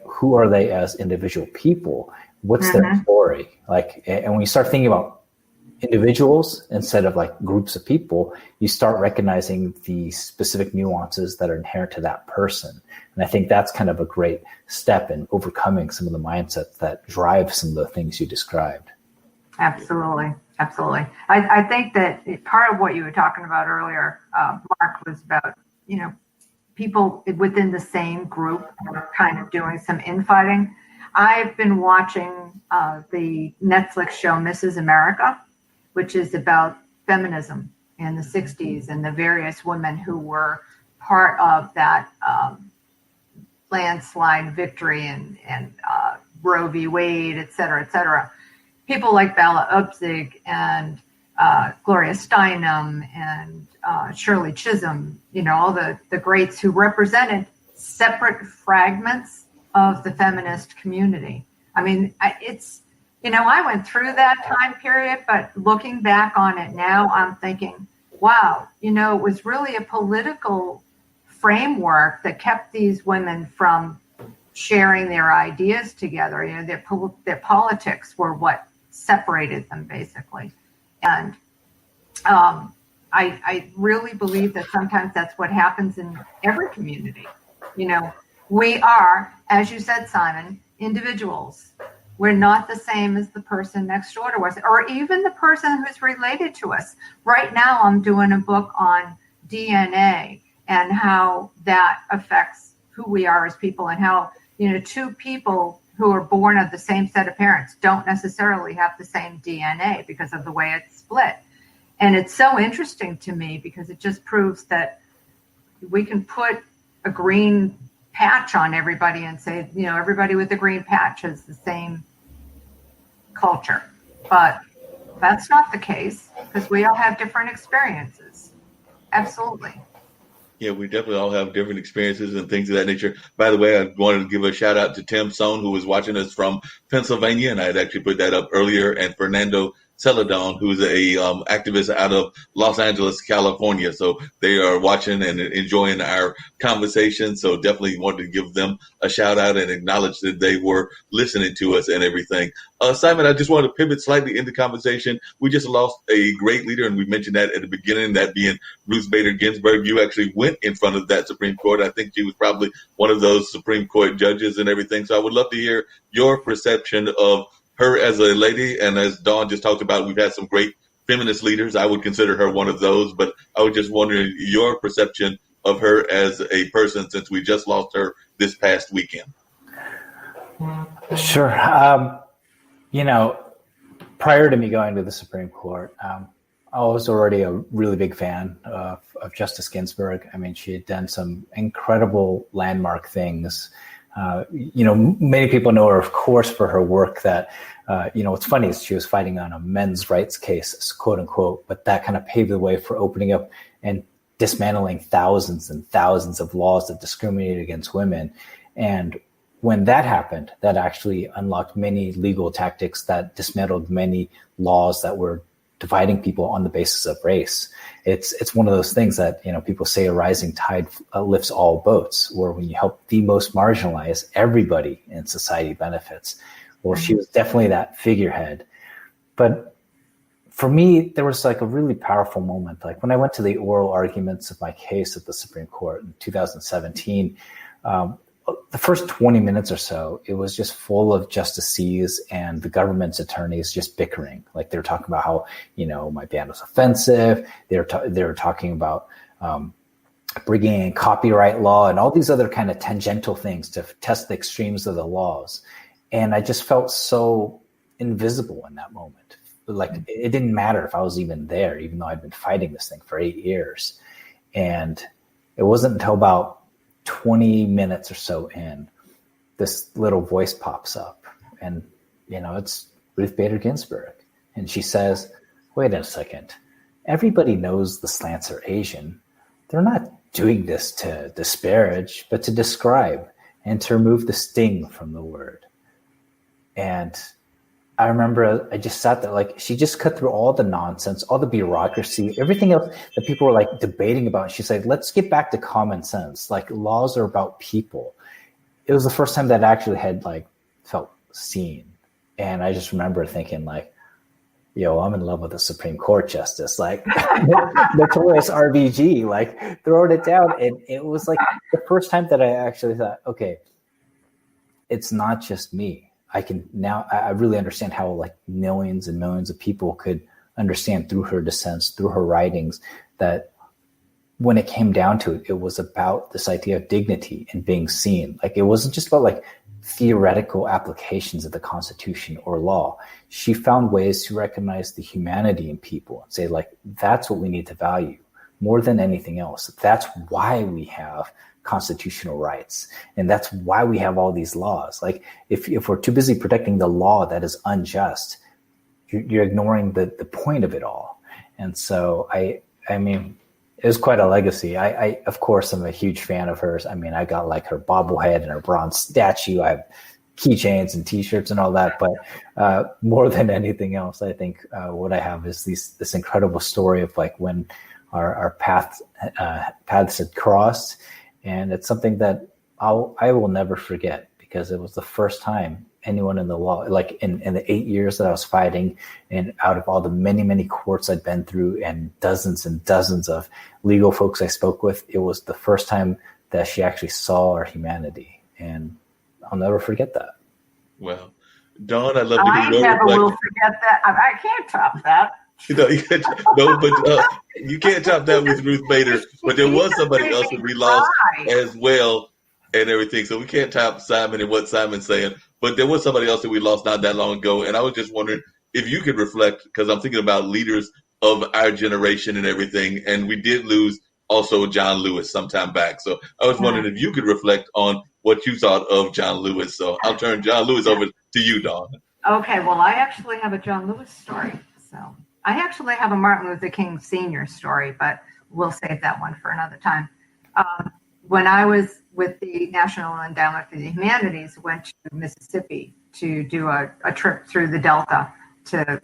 who are they as individual people? What's their story? And when you start thinking about individuals instead of groups of people, you start recognizing the specific nuances that are inherent to that person. And I think that's kind of a great step in overcoming some of the mindsets that drive some of the things you described. Absolutely. Absolutely. I think that part of what you were talking about earlier, Mark, was about, people within the same group are kind of doing some infighting. I've been watching the Netflix show Mrs. America, which is about feminism in the 60s and the various women who were part of that landslide victory and Roe v. Wade, et cetera, people like Bella Upzig and Gloria Steinem and Shirley Chisholm, all the greats who represented separate fragments of the feminist community. I mean, I went through that time period, but looking back on it now, I'm thinking, wow, it was really a political framework that kept these women from sharing their ideas together. Their politics were what separated them, basically. And I really believe that sometimes that's what happens in every community. We are, as you said, Simon, individuals. We're not the same as the person next door to us, or even the person who's related to us. Right now, I'm doing a book on DNA and how that affects who we are as people, and how, two people who are born of the same set of parents don't necessarily have the same DNA because of the way it's split. And it's so interesting to me because it just proves that we can put a green patch on everybody and say, everybody with the green patch has the same culture. But that's not the case, because we all have different experiences. Absolutely. Yeah, we definitely all have different experiences and things of that nature. By the way, I wanted to give a shout out to Tim Sohn, who was watching us from Pennsylvania, and I had actually put that up earlier, and Fernando Celadon, who's a activist out of Los Angeles, California. So they are watching and enjoying our conversation. So definitely wanted to give them a shout out and acknowledge that they were listening to us and everything. Simon, I just wanted to pivot slightly in the conversation. We just lost a great leader, and we mentioned that at the beginning, that being Ruth Bader Ginsburg. You actually went in front of that Supreme Court. I think she was probably one of those Supreme Court judges and everything. So I would love to hear your perception of her as a lady. And as Dawn just talked about, we've had some great feminist leaders. I would consider her one of those, but I was just wondering your perception of her as a person, since we just lost her this past weekend. Sure. Prior to me going to the Supreme Court, I was already a really big fan of Justice Ginsburg. I mean, she had done some incredible landmark things. Many people know her, of course, for her work that, what's funny is she was fighting on a men's rights case, quote unquote, but that kind of paved the way for opening up and dismantling thousands and thousands of laws that discriminated against women. And when that happened, that actually unlocked many legal tactics that dismantled many laws that were dividing people on the basis of race. It's one of those things that, people say a rising tide lifts all boats, where when you help the most marginalized, everybody in society benefits. Well, she was definitely that figurehead. But for me, there was like a really powerful moment. Like when I went to the oral arguments of my case at the Supreme Court in 2017, the first 20 minutes or so, it was just full of justices and the government's attorneys just bickering. Like they were talking about how, my ban was offensive. They were talking about bringing in copyright law and all these other kind of tangential things to test the extremes of the laws. And I just felt so invisible in that moment. Like it didn't matter if I was even there, even though I'd been fighting this thing for 8 years. And it wasn't until about 20 minutes or so in, this little voice pops up, and it's Ruth Bader Ginsburg, and she says, wait a second, everybody knows the slants are Asian. They're not doing this to disparage, but to describe and to remove the sting from the word. And I remember I just sat there, like she just cut through all the nonsense, all the bureaucracy, everything else that people were like debating about. She said, let's get back to common sense. Like laws are about people. It was the first time that I actually had like felt seen. And I just remember thinking like, I'm in love with a Supreme Court justice, like notorious RBG, like throwing it down. And it was like the first time that I actually thought, okay, it's not just me. I really understand how like millions and millions of people could understand through her dissents, through her writings, that when it came down to it, it was about this idea of dignity and being seen. Like it wasn't just about like theoretical applications of the Constitution or law. She found ways to recognize the humanity in people and say like, that's what we need to value more than anything else. That's why we have constitutional rights. And that's why we have all these laws. Like if we're too busy protecting the law that is unjust, you're ignoring the point of it all. And so I mean, it was quite a legacy. I of course am a huge fan of hers. I mean, I got like her bobblehead and her bronze statue. I have keychains and T-shirts and all that. But more than anything else, I think what I have is this incredible story of like when our paths had crossed, and it's something that I will never forget, because it was the first time anyone in the law, like in the 8 years that I was fighting, and out of all the many courts I'd been through and dozens of legal folks I spoke with, it was the first time that she actually saw our humanity, and I'll never forget that. Well, Dawn, I'd love to hear I your never will reflection. forget that. I can't top that. No, you can't top that with Ruth Bader. But there was somebody else that we lost as well and everything. So we can't top Simon and what Simon's saying. But there was somebody else that we lost not that long ago. And I was just wondering if you could reflect, because I'm thinking about leaders of our generation and everything. And we did lose also John Lewis sometime back. So I was wondering if you could reflect on what you thought of John Lewis. So I'll turn John Lewis over to you, Dawn. Okay, well, I actually have a John Lewis story. So I actually have a Martin Luther King Sr. story, but we'll save that one for another time. When I was with the National Endowment for the Humanities, went to Mississippi to do a trip through the Delta to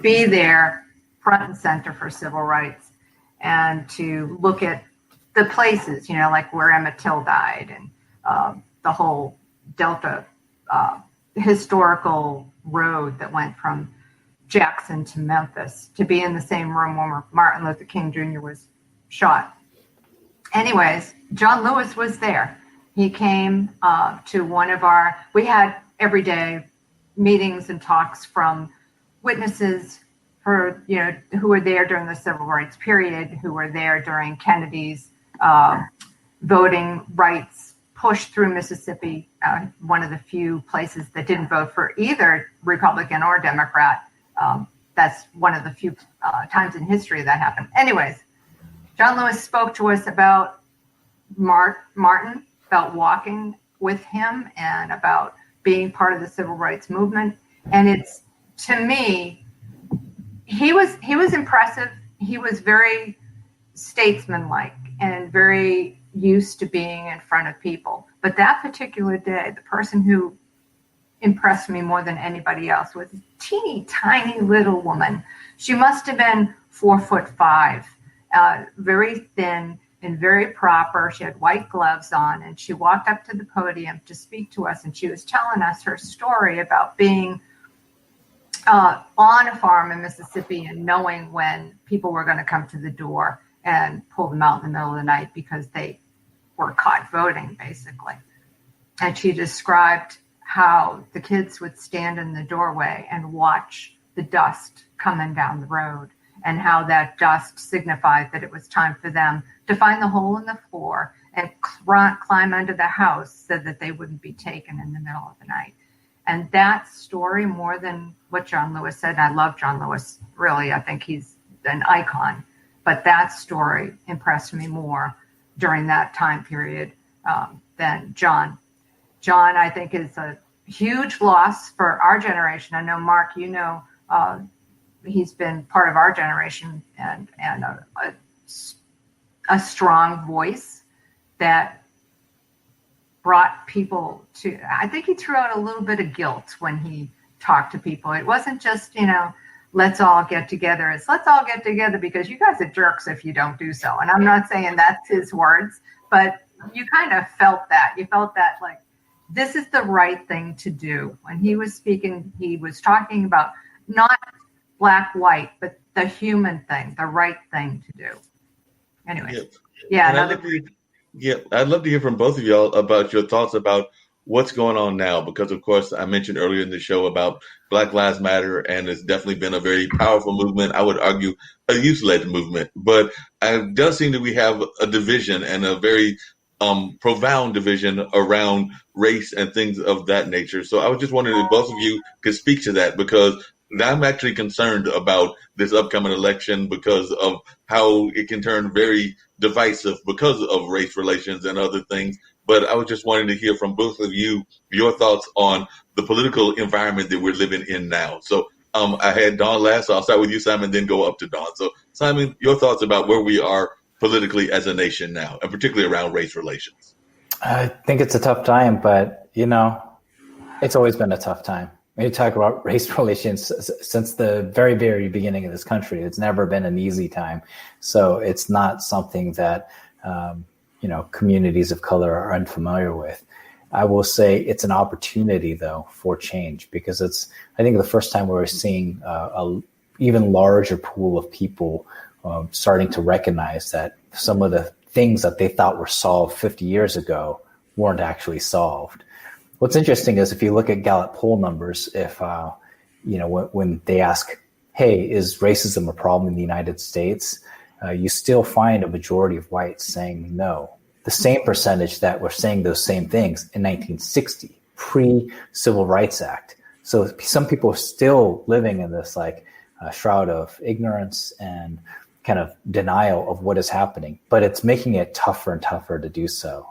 be there front and center for civil rights, and to look at the places, like where Emmett Till died, and the whole Delta historical road that went from Jackson to Memphis, to be in the same room when Martin Luther King Jr. was shot. Anyways, John Lewis was there. He came to we had everyday meetings and talks from witnesses who were there during the civil rights period, who were there during Kennedy's voting rights push through Mississippi, one of the few places that didn't vote for either Republican or Democrat. That's one of the few times in history that happened. Anyways, John Lewis spoke to us about Martin, about walking with him, and about being part of the civil rights movement. And it's, to me, he was impressive. He was very statesmanlike and very used to being in front of people. But that particular day, the person who impressed me more than anybody else was a teeny tiny little woman. She must have been 4'5", very thin and very proper. She had white gloves on, and she walked up to the podium to speak to us, and she was telling us her story about being on a farm in Mississippi and knowing when people were going to come to the door and pull them out in the middle of the night because they were caught voting, basically. And she described how the kids would stand in the doorway and watch the dust coming down the road, and how that dust signified that it was time for them to find the hole in the floor and climb under the house so that they wouldn't be taken in the middle of the night. And that story, more than what John Lewis said, and I love John Lewis, really, I think he's an icon, but that story impressed me more during that time period than John. John, I think, is a huge loss for our generation. I know, Mark, he's been part of our generation, and a strong voice that brought people to, I think he threw out a little bit of guilt when he talked to people. It wasn't just, let's all get together. It's let's all get together because you guys are jerks if you don't do so. And I'm not saying that's his words, but you kind of felt that. You felt that, like, this is the right thing to do. When he was speaking, he was talking about not black, white, but the human thing, the right thing to do. Anyway, I'd love to hear from both of y'all about your thoughts about what's going on now, because, of course, I mentioned earlier in the show about Black Lives Matter, and it's definitely been a very powerful movement. I would argue a youth-led movement, but it does seem that we have a division, and a very profound division around race and things of that nature. So I was just wondering if both of you could speak to that, because I'm actually concerned about this upcoming election because of how it can turn very divisive because of race relations and other things. But I was just wanting to hear from both of you your thoughts on the political environment that we're living in now. So I had Dawn last, so I'll start with you, Simon, then go up to Dawn. So Simon, your thoughts about where we are politically as a nation now, and particularly around race relations. I think it's a tough time, but it's always been a tough time. When you talk about race relations, since the very, very beginning of this country, it's never been an easy time. So it's not something that, communities of color are unfamiliar with. I will say it's an opportunity, though, for change, because I think the first time we're seeing a even larger pool of people starting to recognize that some of the things that they thought were solved 50 years ago weren't actually solved. What's interesting is if you look at Gallup poll numbers, if, when they ask, hey, is racism a problem in the United States? You still find a majority of whites saying no. The same percentage that were saying those same things in 1960, pre-Civil Rights Act. So some people are still living in this shroud of ignorance and kind of denial of what is happening, but it's making it tougher and tougher to do so.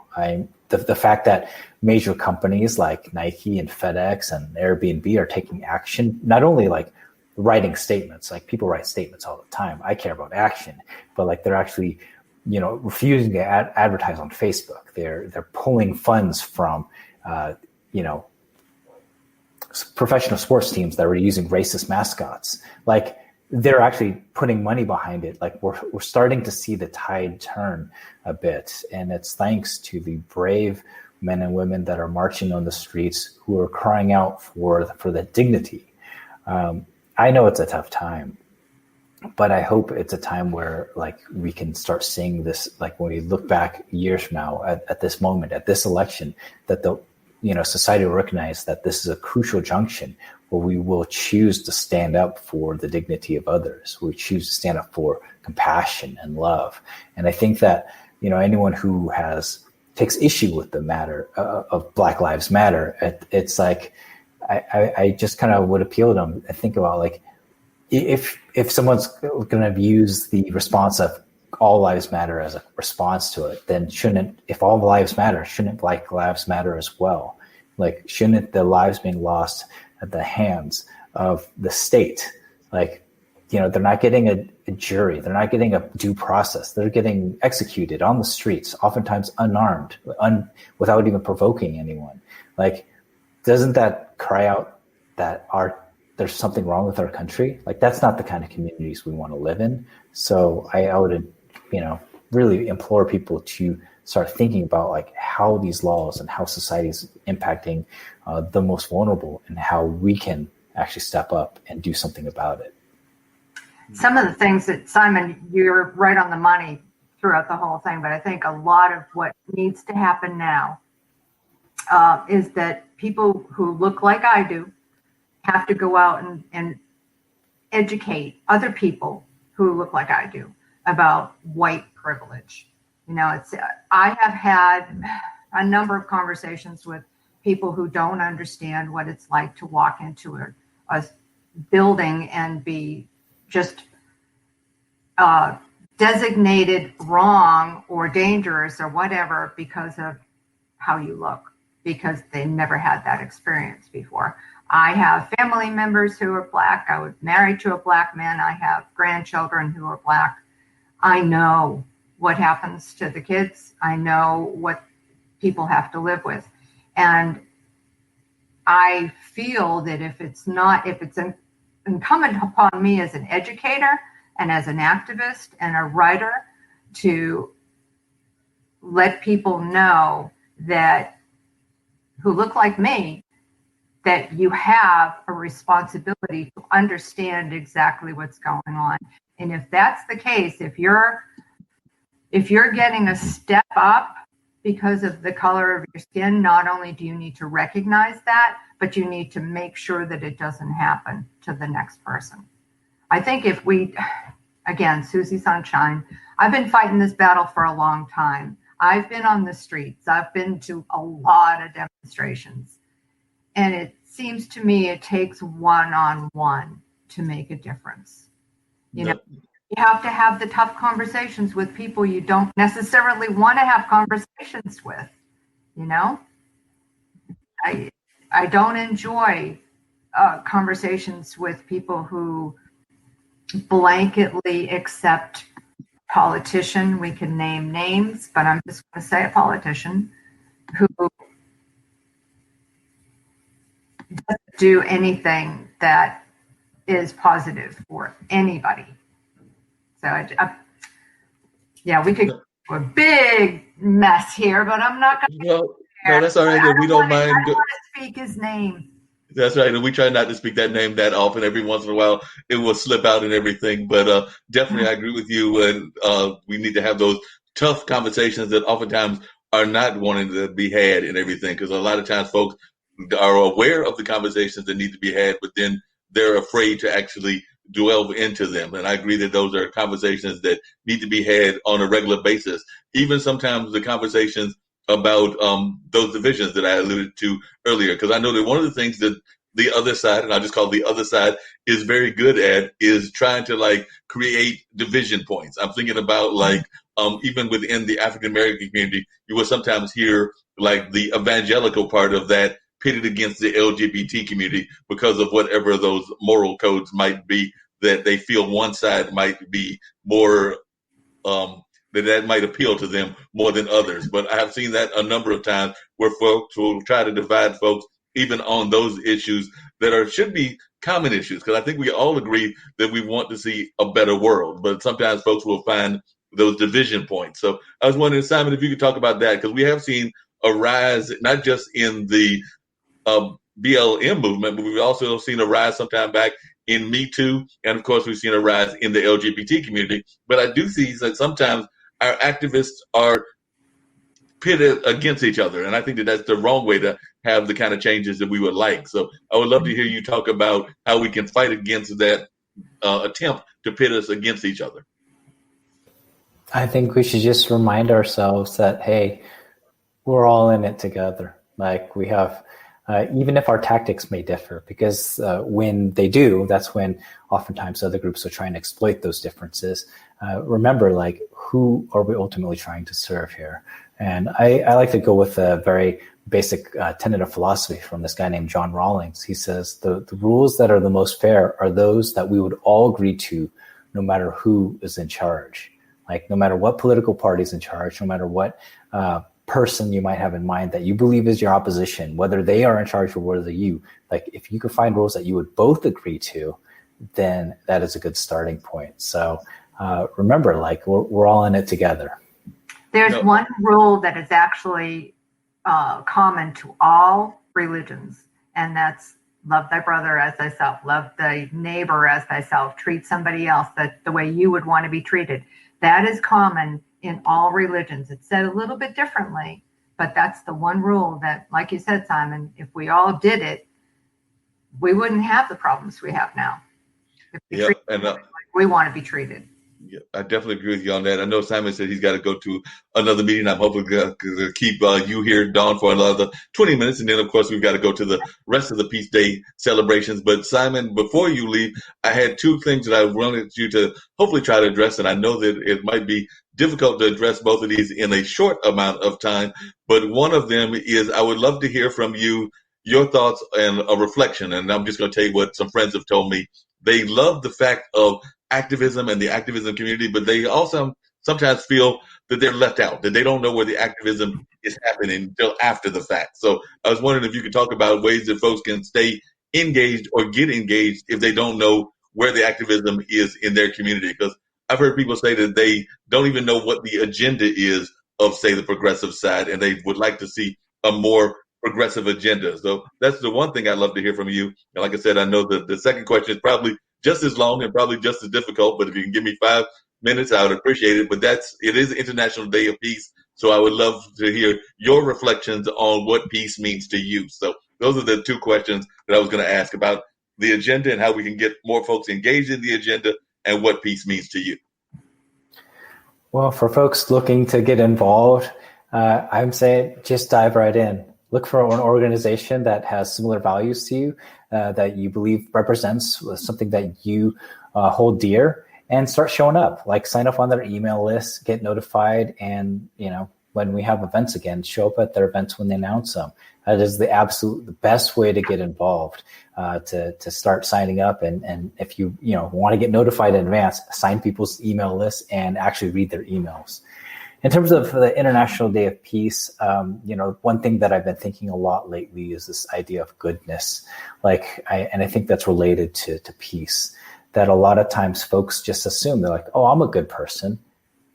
The fact that major companies like Nike and FedEx and Airbnb are taking action, not only writing statements, people write statements all the time. I care about action, but they're actually, refusing to advertise on Facebook. They're pulling funds from, professional sports teams that were using racist mascots. They're actually putting money behind it. We're starting to see the tide turn a bit. And it's thanks to the brave men and women that are marching on the streets who are crying out for the dignity. I know it's a tough time, but I hope it's a time where we can start seeing this, when we look back years from now at this moment, at this election, that society will recognize that this is a crucial junction where we will choose to stand up for the dignity of others. We choose to stand up for compassion and love. And I think that, anyone who takes issue with the matter of Black Lives Matter, it's I just kind of would appeal to them and think about if someone's going to use the response of all lives matter as a response to it, then if all lives matter, shouldn't Black Lives Matter as well? Shouldn't the lives being lost at the hands of the state? They're not getting a jury. They're not getting a due process. They're getting executed on the streets, oftentimes unarmed, without even provoking anyone. Doesn't that cry out that there's something wrong with our country? That's not the kind of communities we want to live in. So I would, really implore people to start thinking about how these laws and how society is impacting the most vulnerable and how we can actually step up and do something about it. Some of the things that, Simon, you're right on the money throughout the whole thing, but I think a lot of what needs to happen now is that people who look like I do have to go out and educate other people who look like I do about white privilege. I have had a number of conversations with people who don't understand what it's like to walk into a building and be just designated wrong or dangerous or whatever because of how you look, because they never had that experience before. I have family members who are Black. I was married to a Black man. I have grandchildren who are Black. I know what happens to the kids. I know what people have to live with. And I feel that if it's incumbent upon me as an educator and as an activist and a writer to let people know that who look like me, that you have a responsibility to understand exactly what's going on. And if that's the case, if you're getting a step up because of the color of your skin, not only do you need to recognize that, but you need to make sure that it doesn't happen to the next person. I think if we, again, Susie Sunshine, I've been fighting this battle for a long time. I've been on the streets. I've been to a lot of demonstrations. And it seems to me it takes one-on-one to make a difference. You know, you have to have the tough conversations with people you don't necessarily want to have conversations with. You know, I don't enjoy conversations with people who blanketly accept politician. We can name names, but I'm just going to say a politician who doesn't do anything that is positive for anybody. So yeah, we could go a big mess here, but I'm not going to. No, that's all right. We don't mind. I don't want to speak his name. That's right. And we try not to speak that name that often. Every once in a while, it will slip out and everything. But definitely, I agree with you. And we need to have those tough conversations that oftentimes are not wanting to be had and everything. Because a lot of times folks are aware of the conversations that need to be had, but then they're afraid to actually delve into them. And I agree that those are conversations that need to be had on a regular basis. Even sometimes the conversations about those divisions that I alluded to earlier, because I know that one of the things that the other side, and I just call it the other side, is very good at is trying to like create division points. I'm thinking about like even within the African American community, you will sometimes hear like the evangelical part of that pitted against the LGBT community because of whatever those moral codes might be that they feel one side might be more that might appeal to them more than others. But I have seen that a number of times where folks will try to divide folks even on those issues that should be common issues. Because I think we all agree that we want to see a better world, but sometimes folks will find those division points. So I was wondering, Simon, if you could talk about that, because we have seen a rise, not just in the BLM movement, but we've also seen a rise sometime back in Me Too. And of course, we've seen a rise in the LGBT community. But I do see that sometimes our activists are pitted against each other. And I think that that's the wrong way to have the kind of changes that we would like. So I would love to hear you talk about how we can fight against that attempt to pit us against each other. I think we should just remind ourselves that, hey, we're all in it together. Like we have, even if our tactics may differ, because when they do, that's when oftentimes other groups are trying to exploit those differences. Remember, like, who are we ultimately trying to serve here? And I like to go with a very basic tenet of philosophy from this guy named Dawn Rawlings. He says the rules that are the most fair are those that we would all agree to, no matter who is in charge. Like, no matter what political party is in charge, no matter what person you might have in mind that you believe is your opposition, whether they are in charge or whether you, like, if you could find rules that you would both agree to, then that is a good starting point. So remember, like, we're all in it together. There's one rule that is actually common to all religions, and that's love thy brother as thyself, love thy neighbor as thyself, treat somebody else the way you would want to be treated. That is common in all religions. It's said a little bit differently, but that's the one rule that, like you said, Simon, if we all did it, we wouldn't have the problems we have now. Yeah, and like we want to be treated. Yeah, I definitely agree with you on that. I know Simon said he's got to go to another meeting. I'm hoping to keep you here, Dawn, for another 20 minutes. And then, of course, we've got to go to the rest of the Peace Day celebrations. But, Simon, before you leave, I had two things that I wanted you to hopefully try to address. And I know that it might be difficult to address both of these in a short amount of time. But one of them is I would love to hear from you your thoughts and a reflection. And I'm just going to tell you what some friends have told me. They love the fact of activism and the activism community, but they also sometimes feel that they're left out, that they don't know where the activism is happening until after the fact. So I was wondering if you could talk about ways that folks can stay engaged or get engaged if they don't know where the activism is in their community. Because I've heard people say that they don't even know what the agenda is of, say, the progressive side, and they would like to see a more progressive agenda. So that's the one thing I'd love to hear from you. And like I said, I know that the second question is probably just as long and probably just as difficult, but if you can give me 5 minutes, I would appreciate it. But it is International Day of Peace, so I would love to hear your reflections on what peace means to you. So those are the two questions that I was going to ask about the agenda and how we can get more folks engaged in the agenda and what peace means to you. Well, for folks looking to get involved, I'm saying just dive right in. Look for an organization that has similar values to you, that you believe represents something that you hold dear, and start showing up. Like sign up on their email list, get notified, and when we have events again, show up at their events when they announce them. That is the best way to get involved, to start signing up. And if you want to get notified in advance, sign people's email lists and actually read their emails. In terms of the International Day of Peace, one thing that I've been thinking a lot lately is this idea of goodness. I think that's related to peace, that a lot of times folks just assume they're like, oh, I'm a good person.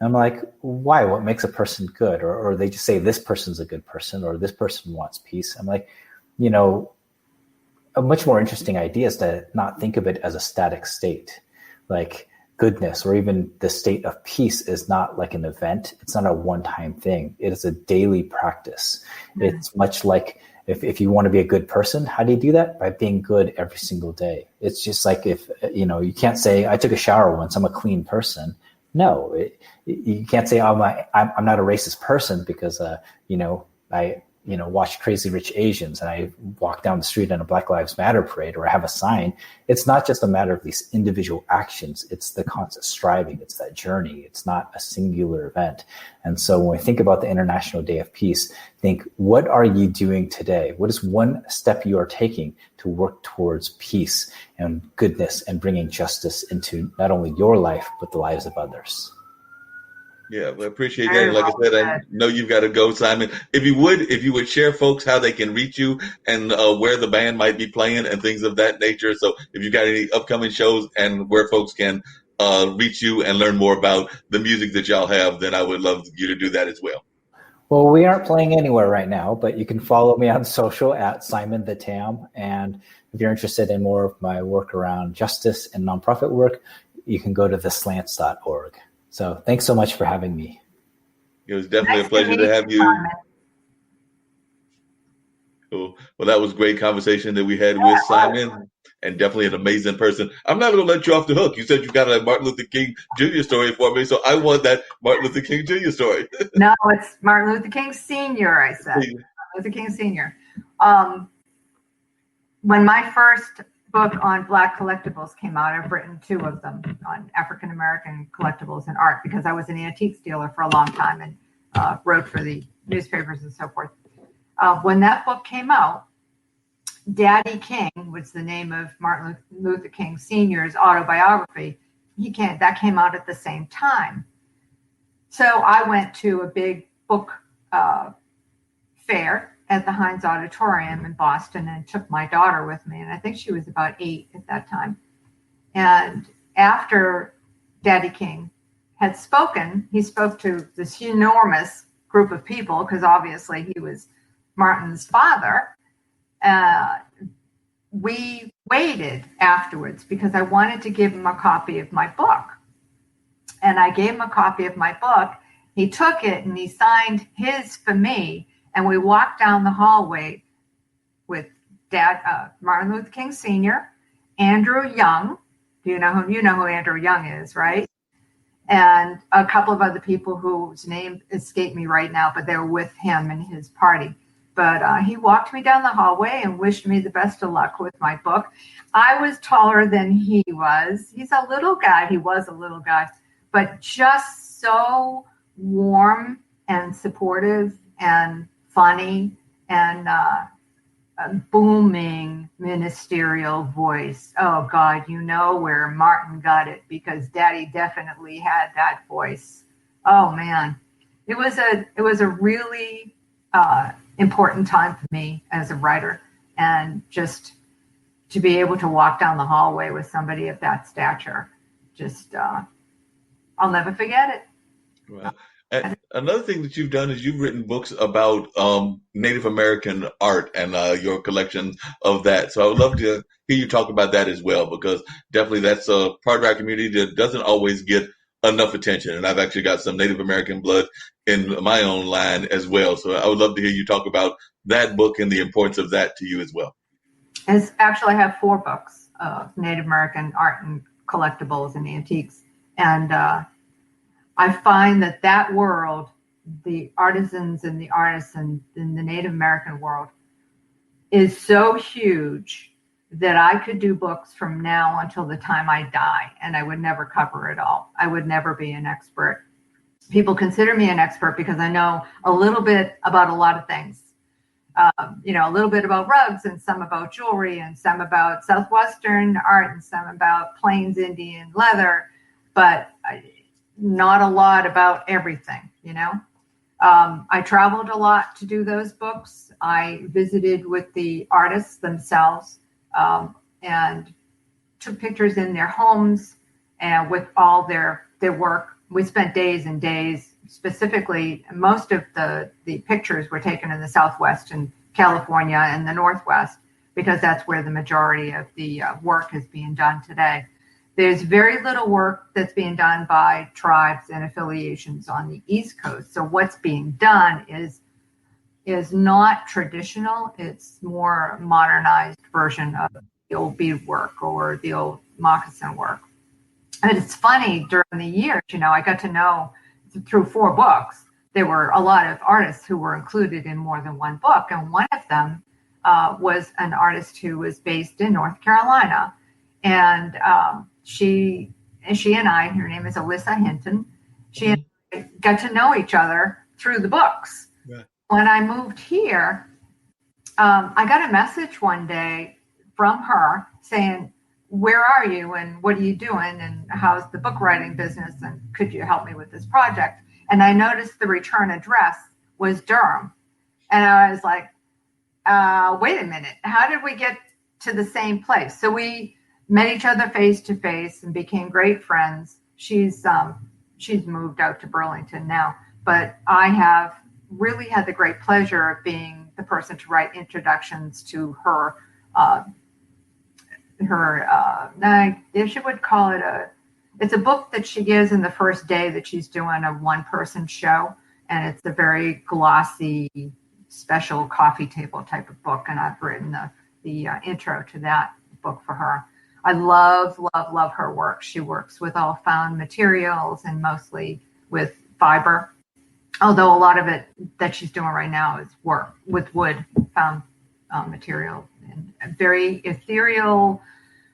I'm like, why? What makes a person good? Or they just say this person's a good person, or this person wants peace. I'm like, a much more interesting idea is to not think of it as a static state. Like goodness, or even the state of peace, is not like an event. It's not a one-time thing. It is a daily practice. Mm-hmm. It's much like if you want to be a good person, how do you do that? By being good every single day. It's just like if, you can't say, I took a shower once, I'm a clean person. No, you can't say I'm not a racist person because I watch Crazy Rich Asians and I walk down the street in a Black Lives Matter parade, or I have a sign. It's not just a matter of these individual actions. It's the constant striving. It's that journey. It's not a singular event. And so when we think about the International Day of Peace, think, what are you doing today? What is one step you are taking to work towards peace and goodness and bringing justice into not only your life, but the lives of others? Yeah, we appreciate that. Like I said, I know you've got to go, Simon. If you would share folks how they can reach you and where the band might be playing and things of that nature. So if you've got any upcoming shows and where folks can reach you and learn more about the music that y'all have, then I would love you to do that as well. Well, we aren't playing anywhere right now, but you can follow me on social at Simon the Tam. And if you're interested in more of my work around justice and nonprofit work, you can go to theslants.org. So thanks so much for having me. It was definitely a pleasure to have you. Cool. Well, that was a great conversation that we had with Simon, and definitely an amazing person. I'm not going to let you off the hook. You said you've got a Martin Luther King Jr. story for me, so I want that Martin Luther King Jr. story. No, it's Martin Luther King Sr., I said. Martin Luther King Sr. When my first book on Black collectibles came out, I've written 2 of them on African American collectibles and art, because I was an antiques dealer for a long time and wrote for the newspapers and so forth. When that book came out, Daddy King was the name of Martin Luther King Sr.'s autobiography. That came out at the same time. So I went to a big book fair at the Heinz Auditorium in Boston and took my daughter with me. And I think she was about 8 at that time. And after Daddy King had spoken, he spoke to this enormous group of people, because obviously he was Martin's father. We waited afterwards because I wanted to give him a copy of my book. And I gave him a copy of my book. He took it and he signed his for me. And we walked down the hallway with Martin Luther King Sr., Andrew Young. You know who Andrew Young is, right? And a couple of other people whose name escape me right now, but they were with him and his party. But he walked me down the hallway and wished me the best of luck with my book. I was taller than he was. He's a little guy. He was a little guy, but just so warm and supportive and funny, and a booming ministerial voice. Oh God, where Martin got it, because Daddy definitely had that voice. Oh man, it was a really important time for me as a writer, and just to be able to walk down the hallway with somebody of that stature, just I'll never forget it. Wow. And another thing that you've done is you've written books about Native American art and your collection of that. So I would love to hear you talk about that as well, because definitely that's a part of our community that doesn't always get enough attention. And I've actually got some Native American blood in my own line as well. So I would love to hear you talk about that book and the importance of that to you as well. Actually, I have 4 books of Native American art and collectibles and antiques. And I find that world the artisans and the artists in the Native American world is so huge that I could do books from now until the time I die, and I would never cover it all. I would never be an expert. People consider me an expert because I know a little bit about a lot of things. A little bit about rugs, and some about jewelry, and some about Southwestern art, and some about Plains Indian leather, but not a lot about everything, I traveled a lot to do those books. I visited with the artists themselves, and took pictures in their homes and with all their work. We spent days and days. Specifically, most of the pictures were taken in the Southwest and California and the Northwest, because that's where the majority of the work is being done today. There's very little work that's being done by tribes and affiliations on the East Coast. So what's being done is not traditional. It's more modernized version of the old bead work or the old moccasin work. And it's funny, during the years, I got to know through 4 books, there were a lot of artists who were included in more than one book. And one of them was an artist who was based in North Carolina. And she and I, her name is Alyssa Hinton, she and I got to know each other through the books. Yeah. When I moved here, I got a message one day from her saying, "Where are you, and what are you doing, and how's the book writing business, and could you help me with this project?" And I noticed the return address was Durham. And I was like, wait a minute, how did we get to the same place? So we met each other face to face and became great friends. She's moved out to Burlington now, but I have really had the great pleasure of being the person to write introductions to her. I guess you would call it it's a book that she gives in the first day that she's doing a one-person show, and it's a very glossy, special coffee table type of book, and I've written the intro to that book for her. I love her work. She works with all found materials and mostly with fiber, although a lot of it that she's doing right now is work with wood, found material, and very ethereal,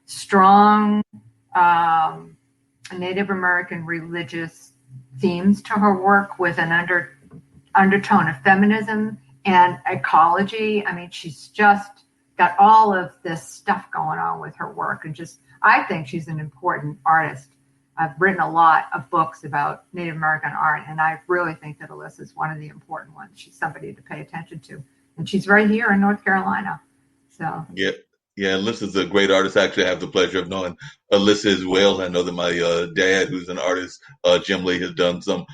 strong Native American religious themes to her work, with an undertone of feminism and ecology. I mean, she's just got all of this stuff going on with her work, and I think she's an important artist. I've written a lot of books about Native American art, and I really think that Alyssa is one of the important ones. She's somebody to pay attention to, and she's right here in North Carolina. So yeah, Alyssa's a great artist. Actually, I have the pleasure of knowing Alyssa as well. I know that my dad, who's an artist, Jim Lee, has done some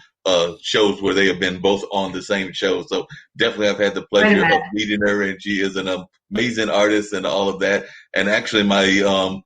shows where they have been both on the same show. So definitely I've had the pleasure of meeting her, and she is an amazing artist and all of that. And actually my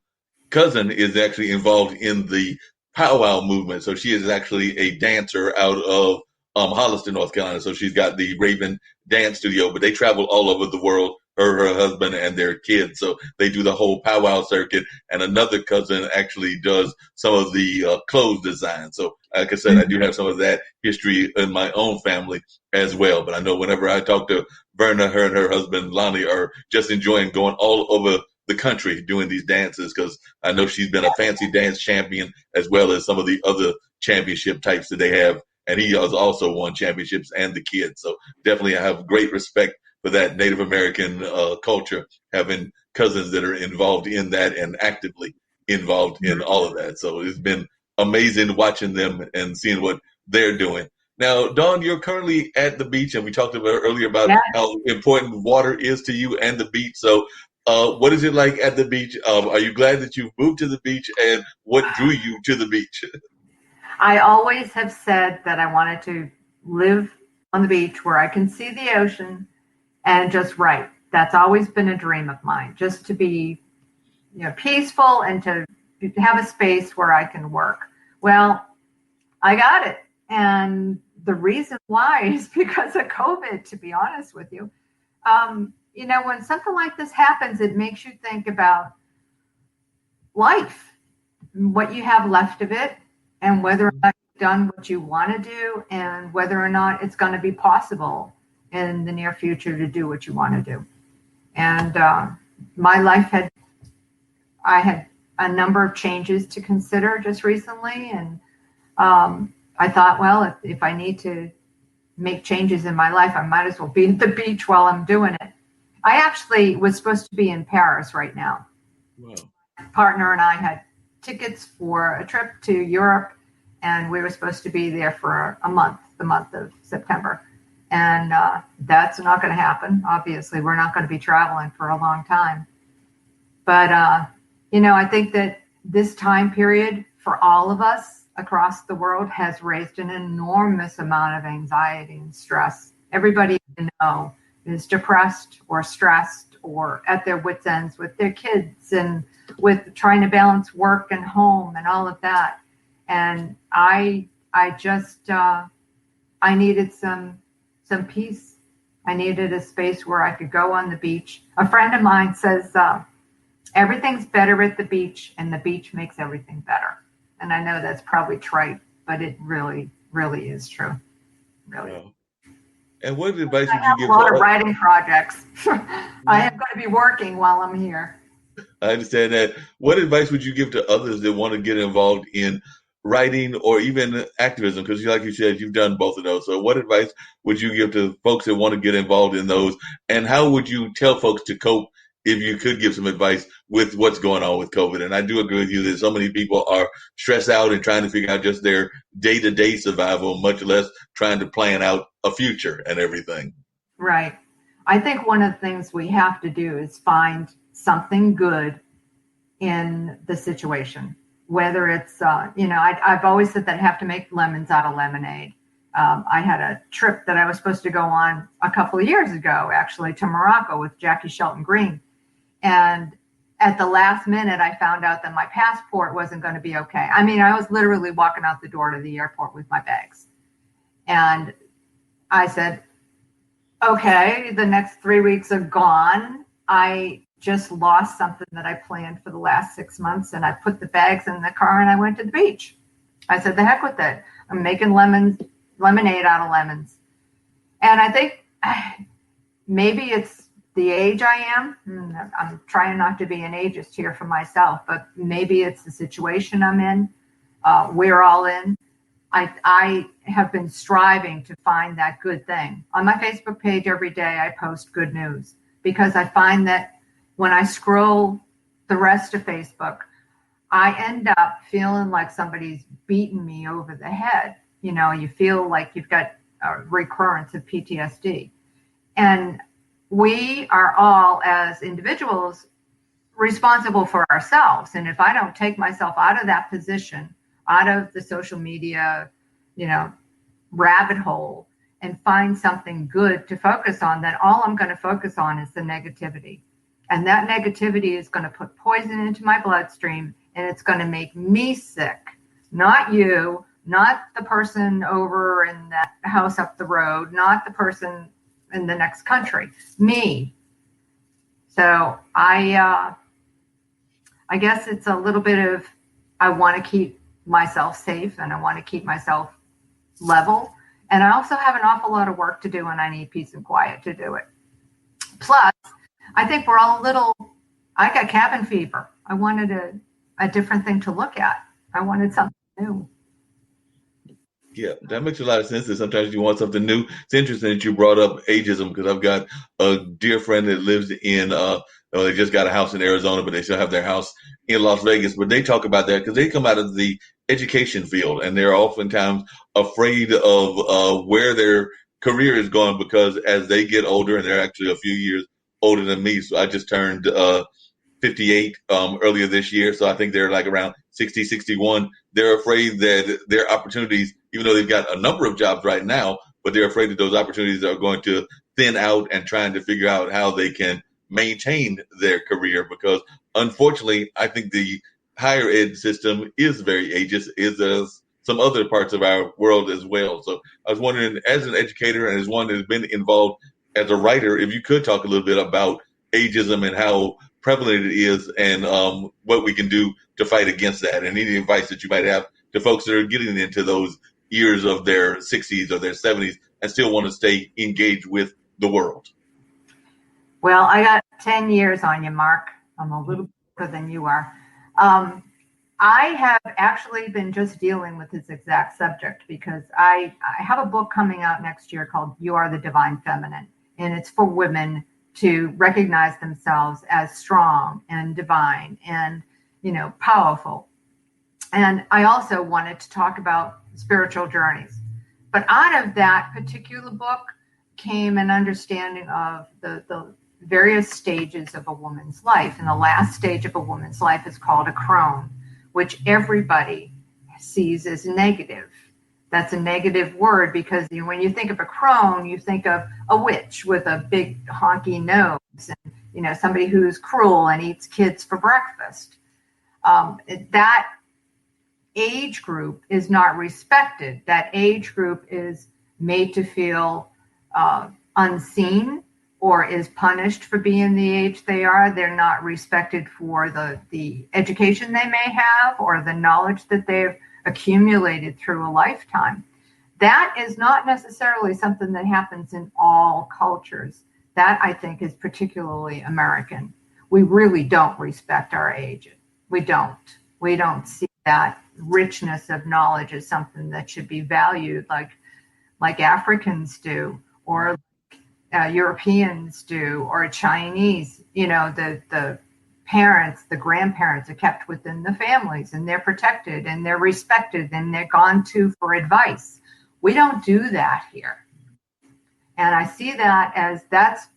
cousin is actually involved in the powwow movement. So she is actually a dancer out of Holliston, North Carolina. So she's got the Raven Dance Studio, but they travel all over the world, her husband and their kids. So they do the whole powwow circuit. And another cousin actually does some of the clothes design. So like I said, I do have some of that history in my own family as well. But I know whenever I talk to Verna, her and her husband Lonnie are just enjoying going all over the country doing these dances, because I know she's been a fancy dance champion as well as some of the other championship types that they have. And he has also won championships, and the kids. So definitely I have great respect for that Native American culture, having cousins that are involved in that and actively involved in all of that. So it's been amazing watching them and seeing what they're doing. Now, Dawn, you're currently at the beach, and we talked about earlier about how important water is to you and the beach. So what is it like at the beach? Are you glad that you've moved to the beach, and what drew you to the beach? I always have said that I wanted to live on the beach where I can see the ocean and just write. That's always been a dream of mine, just to be, peaceful and to have a space where I can work. Well, I got it. And the reason why is because of COVID, to be honest with you. When something like this happens, it makes you think about life, what you have left of it, and whether or not done what you want to do and whether or not it's going to be possible in the near future to do what you want to do. And my life I had a number of changes to consider just recently. And I thought, well, if I need to make changes in my life, I might as well be at the beach while I'm doing it. I actually was supposed to be in Paris right now. Wow. My partner and I had tickets for a trip to Europe, and we were supposed to be there for a month, the month of September. And that's not going to happen. Obviously, we're not going to be traveling for a long time. But, I think that this time period for all of us across the world has raised an enormous amount of anxiety and stress. Everybody you know is depressed or stressed or at their wits' ends with their kids and with trying to balance work and home and all of that. And I just I needed some peace. I needed a space where I could go on the beach. A friend of mine says everything's better at the beach, and the beach makes everything better. And I know that's probably trite, but it really, really is true. Really. Wow. And what advice would I have you give a lot to of writing projects. I am going to be working while I'm here. I understand that. What advice would you give to others that want to get involved in writing or even activism? Because like you said, you've done both of those. So what advice would you give to folks that want to get involved in those? And how would you tell folks to cope if you could give some advice with what's going on with COVID? And I do agree with you that so many people are stressed out and trying to figure out just their day-to-day survival, much less trying to plan out a future and everything. Right. I think one of the things we have to do is find something good in the situation, whether it's, I've always said that I have to make lemons out of lemonade. I had a trip that I was supposed to go on a couple of years ago, actually, to Morocco with Jackie Shelton Green. And at the last minute, I found out that my passport wasn't going to be okay. I mean, I was literally walking out the door to the airport with my bags. And I said, okay, the next 3 weeks are gone. I just lost something that I planned for the last 6 months. And I put the bags in the car and I went to the beach. I said, the heck with it. I'm making lemonade out of lemons. And I think maybe it's the age I am. I'm trying not to be an ageist here for myself, but maybe it's the situation I'm in. We're all in. I have been striving to find that good thing. On my Facebook page every day, I post good news because I find that when I scroll the rest of Facebook, I end up feeling like somebody's beating me over the head. You feel like you've got a recurrence of PTSD. And we are all, as individuals, responsible for ourselves. And if I don't take myself out of that position, out of the social media, rabbit hole, and find something good to focus on, then all I'm going to focus on is the negativity. And that negativity is going to put poison into my bloodstream, and it's going to make me sick, not you, not the person over in that house up the road, not the person in the next country, me. So I guess it's a little bit of, I want to keep myself safe and I want to keep myself level. And I also have an awful lot of work to do and I need peace and quiet to do it. Plus, I think we're all I got cabin fever. I wanted a different thing to look at. I wanted something new. Yeah, that makes a lot of sense that sometimes you want something new. It's interesting that you brought up ageism because I've got a dear friend that lives in, they just got a house in Arizona, but they still have their house in Las Vegas. But they talk about that because they come out of the education field and they're oftentimes afraid of where their career is going because as they get older, and they're actually a few years older than me, so I just turned 58 earlier this year. So I think they're like around 60, 61. They're afraid that their opportunities, even though they've got a number of jobs right now, but they're afraid that those opportunities are going to thin out and trying to figure out how they can maintain their career. Because unfortunately, I think the higher ed system is very ageist, is some other parts of our world as well. So I was wondering, as an educator and as one that's been involved as a writer, if you could talk a little bit about ageism and how prevalent it is and what we can do to fight against that, and any advice that you might have to folks that are getting into those years of their 60s or their 70s and still want to stay engaged with the world? Well, I got 10 years on you, Mark. I'm a little older than you are. I have actually been just dealing with this exact subject because I have a book coming out next year called You Are the Divine Feminine, and it's for women to recognize themselves as strong and divine and, powerful. And I also wanted to talk about spiritual journeys. But out of that particular book came an understanding of the various stages of a woman's life. And the last stage of a woman's life is called a crone, which everybody sees as negative. That's a negative word because when you think of a crone, you think of a witch with a big honky nose and, somebody who's cruel and eats kids for breakfast. That age group is not respected. That age group is made to feel unseen or is punished for being the age they are. They're not respected for the education they may have or the knowledge that they've accumulated through a lifetime. That is not necessarily something that happens in all cultures. That, I think, is particularly American. We really don't respect our age. We don't. We don't see that richness of knowledge as something that should be valued like Africans do, or Europeans do, or Chinese. The parents, the grandparents are kept within the families and they're protected and they're respected and they're gone to for advice. We don't do that here. And I see that as that's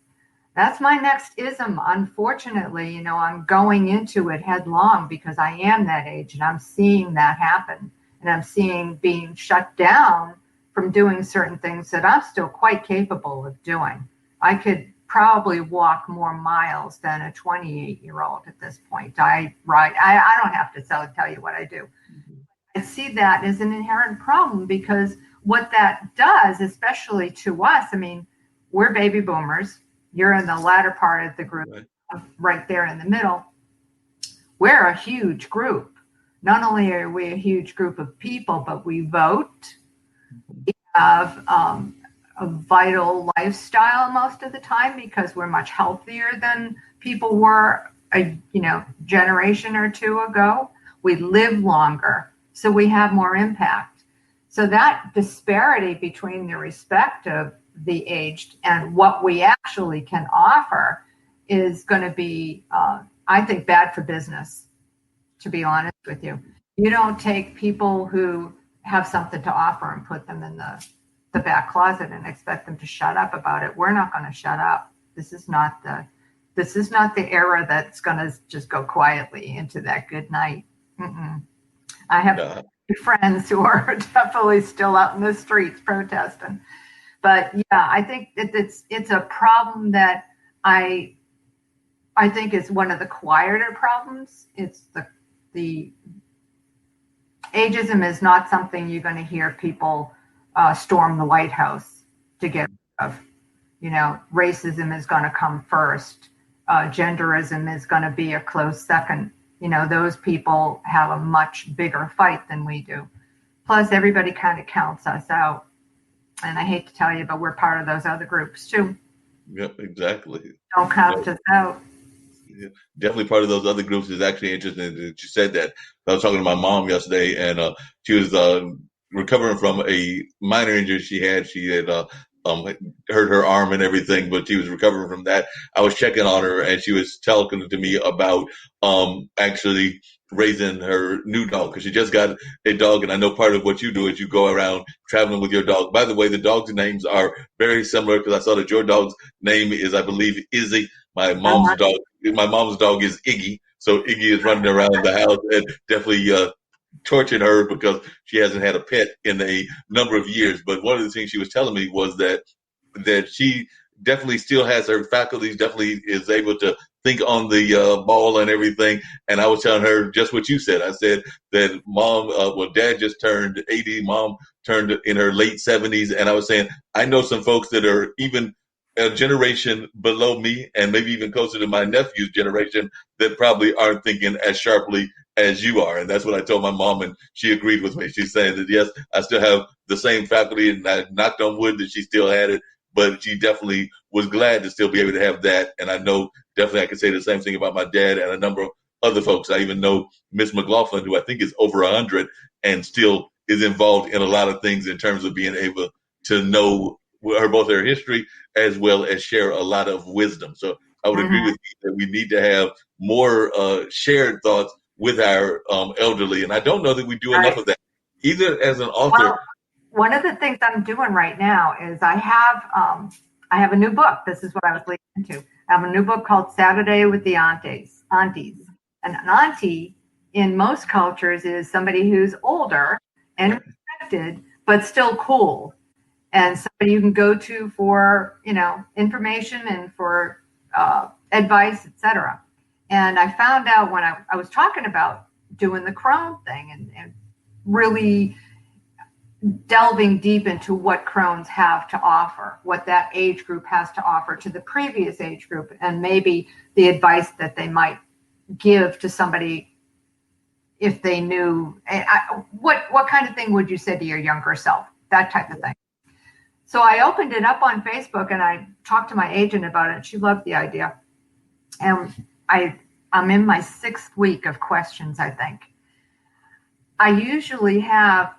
my next ism. Unfortunately, I'm going into it headlong because I am that age and I'm seeing that happen. And I'm seeing being shut down from doing certain things that I'm still quite capable of doing. I could probably walk more miles than a 28-year-old at this point. I don't have to tell you what I do. I see that as an inherent problem because what that does, especially to us, we're baby boomers. You're in the latter part of the group, right there in the middle. We're a huge group. Not only are we a huge group of people, but we vote. We have a vital lifestyle most of the time because we're much healthier than people were a generation or two ago. We live longer, so we have more impact. So that disparity between the respect of the aged and what we actually can offer is going to be, I think, bad for business, to be honest with you. You don't take people who have something to offer and put them in the back closet and expect them to shut up about it. We're not going to shut up. This is not the era that's going to just go quietly into that good night. I have friends who are definitely still out in the streets protesting. But yeah, I think it's a problem that I think is one of the quieter problems. It's the ageism is not something you're going to hear people storm the White House to get rid of. Racism is going to come first. Genderism is going to be a close second. Those people have a much bigger fight than we do. Plus, everybody kind of counts us out. And I hate to tell you, but we're part of those other groups too. Yep, exactly. Don't count us out. Yeah, definitely part of those other groups. Is actually interesting that you said that. I was talking to my mom yesterday, and she was recovering from a minor injury she had. She had hurt her arm and everything, but she was recovering from that. I was checking on her, and she was talking to me about actually raising her new dog because she just got a dog. And I know part of what you do is you go around traveling with your dog. By the way, the dogs' names are very similar because I saw that your dog's name is, I believe, Izzy. My mom's dog is Iggy. So Iggy is running around the house and definitely torturing her because she hasn't had a pet in a number of years. But one of the things she was telling me was that she definitely still has her faculties, definitely is able to think on the ball and everything. And I was telling her just what you said. I said that dad just turned 80. Mom turned in her late 70s. And I was saying, I know some folks that are even a generation below me and maybe even closer to my nephew's generation that probably aren't thinking as sharply as you are. And that's what I told my mom, and she agreed with me. She's saying that, yes, I still have the same faculty, and I knocked on wood that she still had it, but she definitely was glad to still be able to have that. And I know definitely I could say the same thing about my dad and a number of other folks. I even know Miss McLaughlin, who I think is over 100 and still is involved in a lot of things in terms of being able to know both her history as well as share a lot of wisdom. So I would agree with you that we need to have more shared thoughts with our elderly. And I don't know that we do enough of that, either as an author. Well, one of the things I'm doing right now is I have a new book. This is what I was leading into. I have a new book called Saturday with the Aunties. And an auntie in most cultures is somebody who's older and respected, but still cool. And somebody you can go to for, information and for advice, etc. And I found out when I was talking about doing the crone thing and really delving deep into what crones have to offer, what that age group has to offer to the previous age group, and maybe the advice that they might give to somebody if they knew what kind of thing would you say to your younger self, that type of thing. So I opened it up on Facebook and I talked to my agent about it. She loved the idea. And I'm in my 6th week of questions, I think. I usually have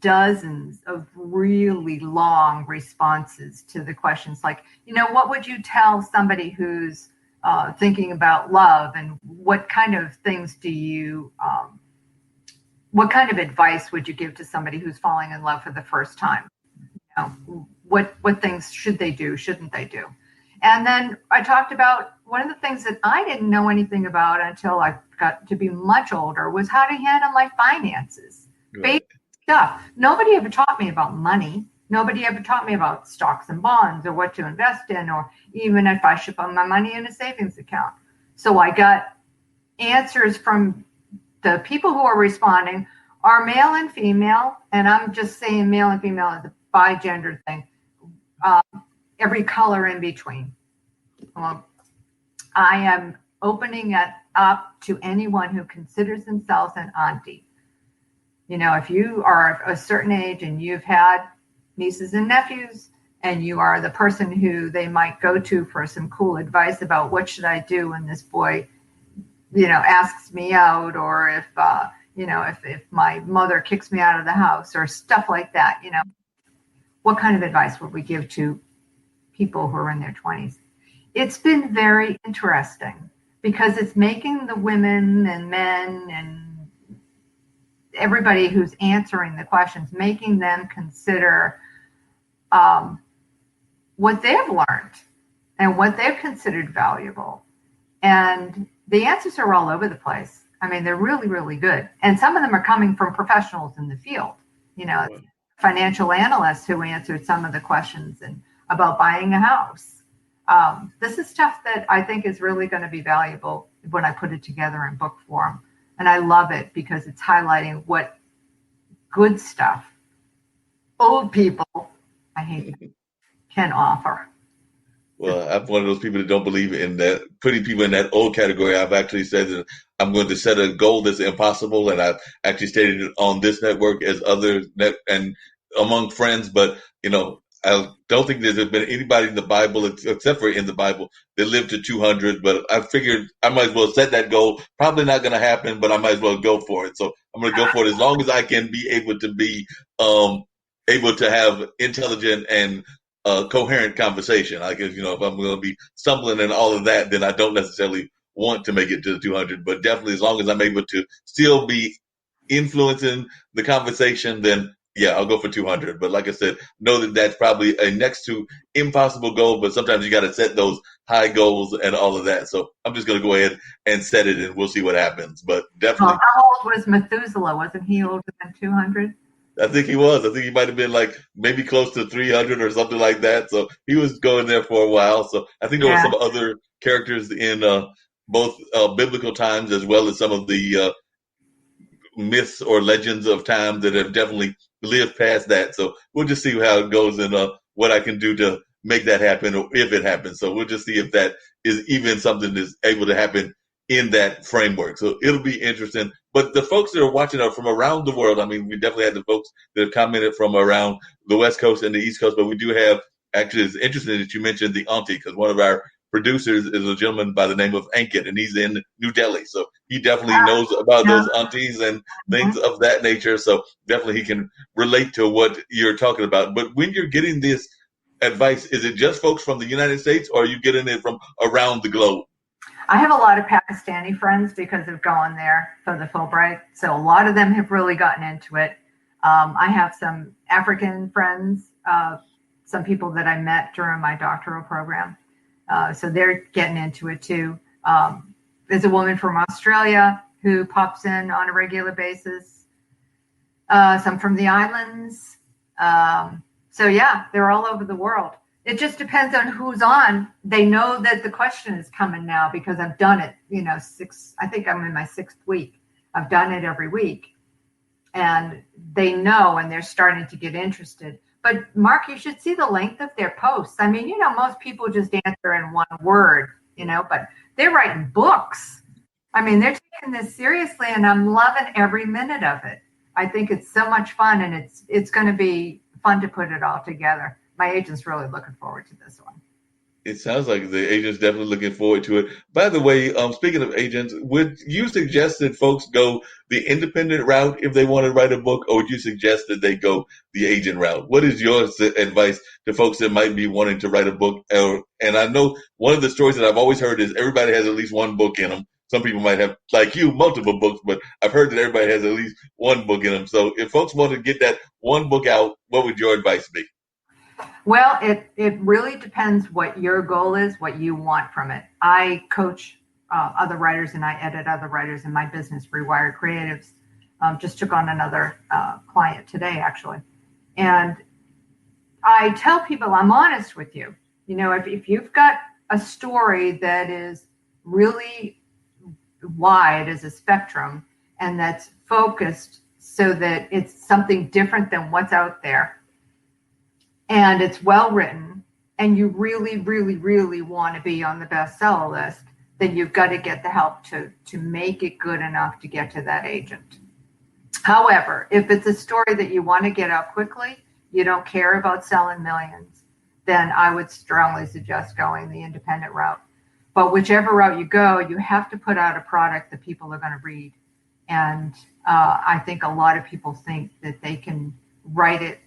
dozens of really long responses to the questions like, what would you tell somebody who's thinking about love, and what kind of things do you, what kind of advice would you give to somebody who's falling in love for the first time? What things should they do, shouldn't they do? And then I talked about one of the things that I didn't know anything about until I got to be much older was how to handle my finances. Right. Basic stuff. Nobody ever taught me about money. Nobody ever taught me about stocks and bonds or what to invest in, or even if I should put my money in a savings account. So I got answers from the people who are responding are male and female, and I'm just saying male and female is a bi-gender thing. Every color in between. Well, I am opening it up to anyone who considers themselves an auntie. If you are a certain age and you've had nieces and nephews, and you are the person who they might go to for some cool advice about what should I do when this boy, asks me out, or if, if my mother kicks me out of the house or stuff like that, what kind of advice would we give to people who are in their 20s? It's been very interesting because it's making the women and men and everybody who's answering the questions, making them consider what they've learned and what they've considered valuable. And the answers are all over the place. I mean, they're really, really good. And some of them are coming from professionals in the field, financial analysts who answered some of the questions and about buying a house. This is stuff that I think is really going to be valuable when I put it together in book form. And I love it because it's highlighting what good stuff old people, I hate that, can offer. Well, I'm one of those people that don't believe in that, putting people in that old category. I've actually said that I'm going to set a goal that's impossible, and I've actually stated it on this network as other and among friends. But I don't think there's been anybody in the Bible, except for in the Bible, that lived to 200. But I figured I might as well set that goal. Probably not going to happen, but I might as well go for it. So I'm going to go for it as long as I can be able to be able to have intelligent and coherent conversation. I guess, if I'm going to be stumbling and all of that, then I don't necessarily want to make it to the 200. But definitely, as long as I'm able to still be influencing the conversation, then yeah, I'll go for 200. But like I said, know that that's probably a next to impossible goal, but sometimes you got to set those high goals and all of that. So I'm just going to go ahead and set it, and we'll see what happens. But definitely. Well, how old was Methuselah? Wasn't he older than 200? I think he was. I think he might have been like maybe close to 300 or something like that. So he was going there for a while. So I think there were some other characters in both biblical times as well as some of the myths or legends of time that have definitely lived past that. So we'll just see how it goes and what I can do to make that happen, or if it happens. So we'll just see if that is even something that's able to happen in that framework. So it'll be interesting. But the folks that are watching are from around the world. I mean, we definitely had the folks that have commented from around the West Coast and the East Coast, but we do have, actually, it's interesting that you mentioned the auntie, because one of our producers is a gentleman by the name of Ankit, and he's in New Delhi. So he definitely knows about those aunties and things of that nature. So definitely he can relate to what you're talking about. But when you're getting this advice, is it just folks from the United States, or are you getting it from around the globe? I have a lot of Pakistani friends because of going there for the Fulbright. So a lot of them have really gotten into it. I have some African friends, some people that I met during my doctoral program. So they're getting into it too. There's a woman from Australia who pops in on a regular basis. Some from the islands. So yeah, they're all over the world. It just depends on who's on. They know that the question is coming now because I've done it, I think I'm in my 6th week. I've done it every week. And they know, and they're starting to get interested. But Mark, you should see the length of their posts. I mean, most people just answer in one word, but they're writing books. I mean, they're taking this seriously, and I'm loving every minute of it. I think it's so much fun, and it's going to be fun to put it all together. My agent's really looking forward to this one. It sounds like the agent's definitely looking forward to it. By the way, speaking of agents, would you suggest that folks go the independent route if they want to write a book, or would you suggest that they go the agent route? What is your advice to folks that might be wanting to write a book? And I know one of the stories that I've always heard is everybody has at least one book in them. Some people might have, like you, multiple books, but I've heard that everybody has at least one book in them. So if folks want to get that one book out, what would your advice be? Well, it really depends what your goal is, what you want from it. I coach other writers and I edit other writers in my business, Rewired Creatives. Just took on another client today, actually. And I tell people, I'm honest with you. If you've got a story that is really wide as a spectrum and that's focused so that it's something different than what's out there, and it's well written, and you really, really, really want to be on the bestseller list, then you've got to get the help to make it good enough to get to that agent. However, if it's a story that you want to get out quickly, you don't care about selling millions, then I would strongly suggest going the independent route. But whichever route you go, you have to put out a product that people are going to read. And I think a lot of people think that they can write it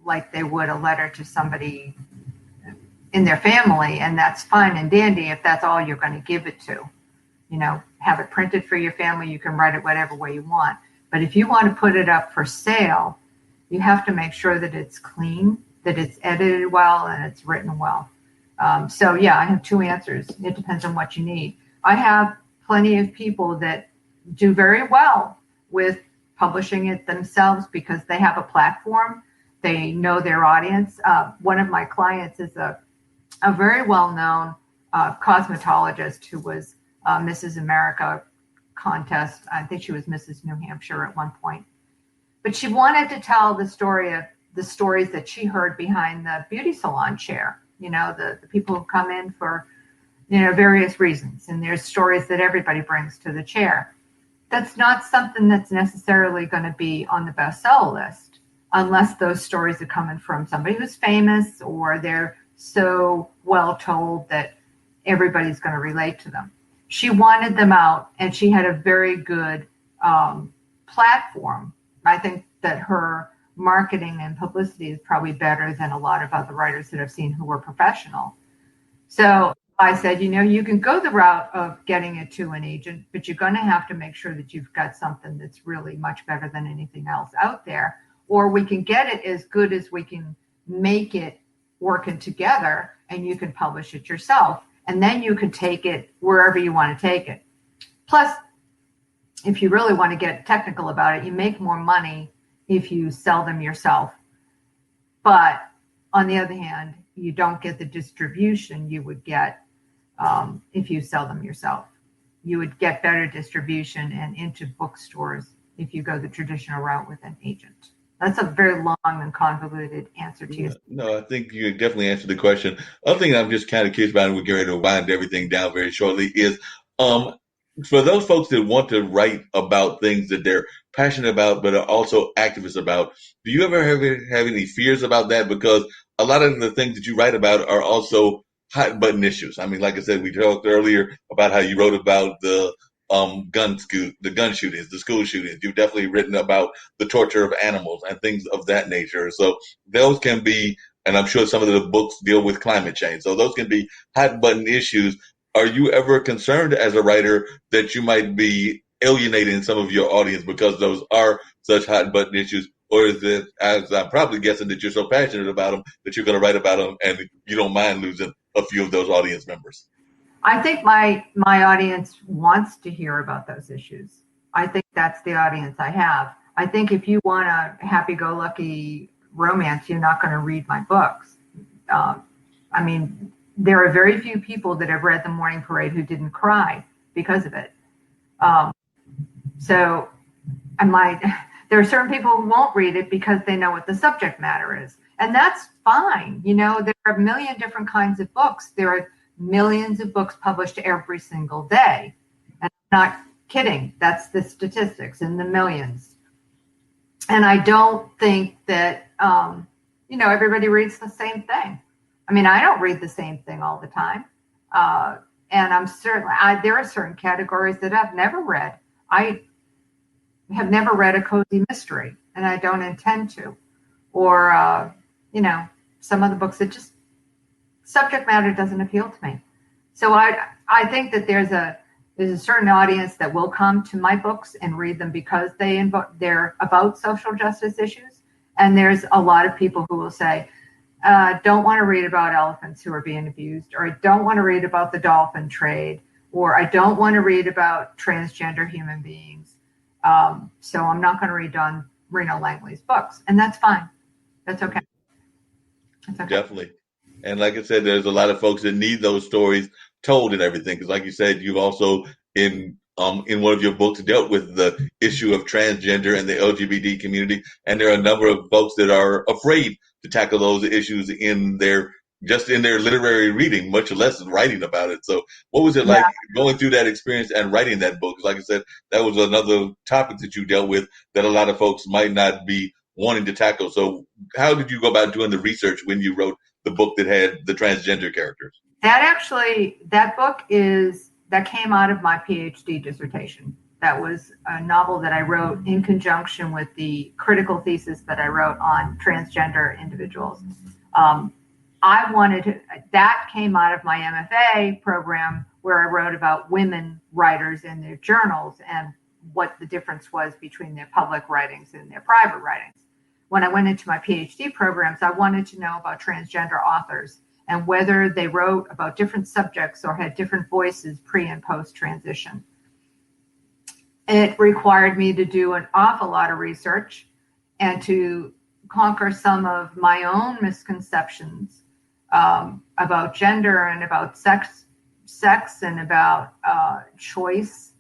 like they would a letter to somebody in their family, and that's fine and dandy if that's all you're going to give it to. Have it printed for your family, you can write it whatever way you want. But if you want to put it up for sale, you have to make sure that it's clean, that it's edited well, and it's written well. So yeah, I have 2 answers. It depends on what you need. I have plenty of people that do very well with publishing it themselves because they have a platform. They know their audience. One of my clients is a very well-known cosmetologist who was Mrs. America contest. I think she was Mrs. New Hampshire at one point. But she wanted to tell the stories that she heard behind the beauty salon chair. The people who come in for, various reasons. And there's stories that everybody brings to the chair. That's not something that's necessarily going to be on the bestseller list, unless those stories are coming from somebody who's famous or they're so well told that everybody's going to relate to them. She wanted them out, and she had a very good platform. I think that her marketing and publicity is probably better than a lot of other writers that I've seen who were professional. So I said, you can go the route of getting it to an agent, but you're going to have to make sure that you've got something that's really much better than anything else out there. Or we can get it as good as we can make it working together, and you can publish it yourself. And then you can take it wherever you want to take it. Plus, if you really want to get technical about it, you make more money if you sell them yourself. But on the other hand, you don't get the distribution you would get if you sell them yourself. You would get better distribution and into bookstores if you go the traditional route with an agent. That's a very long and convoluted answer to you. No, I think you definitely answered the question. Other thing I'm just kind of curious about, and we're getting ready to wind everything down very shortly, is for those folks that want to write about things that they're passionate about, but are also activists about, do you ever have any fears about that? Because a lot of the things that you write about are also hot button issues. I mean, like I said, we talked earlier about how you wrote about the the gun shootings, the school shootings. You've definitely written about the torture of animals and things of that nature. So those can be, and I'm sure some of the books deal with climate change. So those can be hot button issues. Are you ever concerned as a writer that you might be alienating some of your audience because those are such hot button issues? Or is it, as I'm probably guessing, that you're so passionate about them that you're going to write about them and you don't mind losing a few of those audience members? I think my audience wants to hear about those issues. I think that's the audience I have. I think if you want a happy-go-lucky romance, you're not going to read my books. I mean, there are very few people that have read The Morning Parade who didn't cry because of it. So there are certain people who won't read it because they know what the subject matter is. And that's fine. You know, there are a million different kinds of books. There are millions of books published every single day. And I'm not kidding. That's the statistics, in the millions. And I don't think that, everybody reads the same thing. I mean, I don't read the same thing all the time. And I'm certain there are certain categories that I've never read. I have never read a cozy mystery, and I don't intend to. Or, some of the books that just subject matter doesn't appeal to me. So I think that there's a certain audience that will come to my books and read them because they're about social justice issues. And there's a lot of people who will say, don't want to read about elephants who are being abused, or I don't want to read about the dolphin trade, or I don't want to read about transgender human beings. So I'm not going to read Dawn Reno Langley's books, and that's fine. That's okay. That's okay. Definitely. And like I said, there's a lot of folks that need those stories told and everything. Because like you said, you've also in one of your books dealt with the issue of transgender and the LGBT community. And there are a number of folks that are afraid to tackle those issues in their literary reading, much less writing about it. So what was it like going through that experience and writing that book? Like I said, that was another topic that you dealt with that a lot of folks might not be wanting to tackle. So how did you go about doing the research when you wrote the book that had the transgender characters? That book that came out of my PhD dissertation. That was a novel that I wrote in conjunction with the critical thesis that I wrote on transgender individuals. That came out of my MFA program, where I wrote about women writers in their journals and what the difference was between their public writings and their private writings. When I went into my PhD programs, I wanted to know about transgender authors and whether they wrote about different subjects or had different voices pre and post transition. It required me to do an awful lot of research and to conquer some of my own misconceptions about gender and about sex and about choice.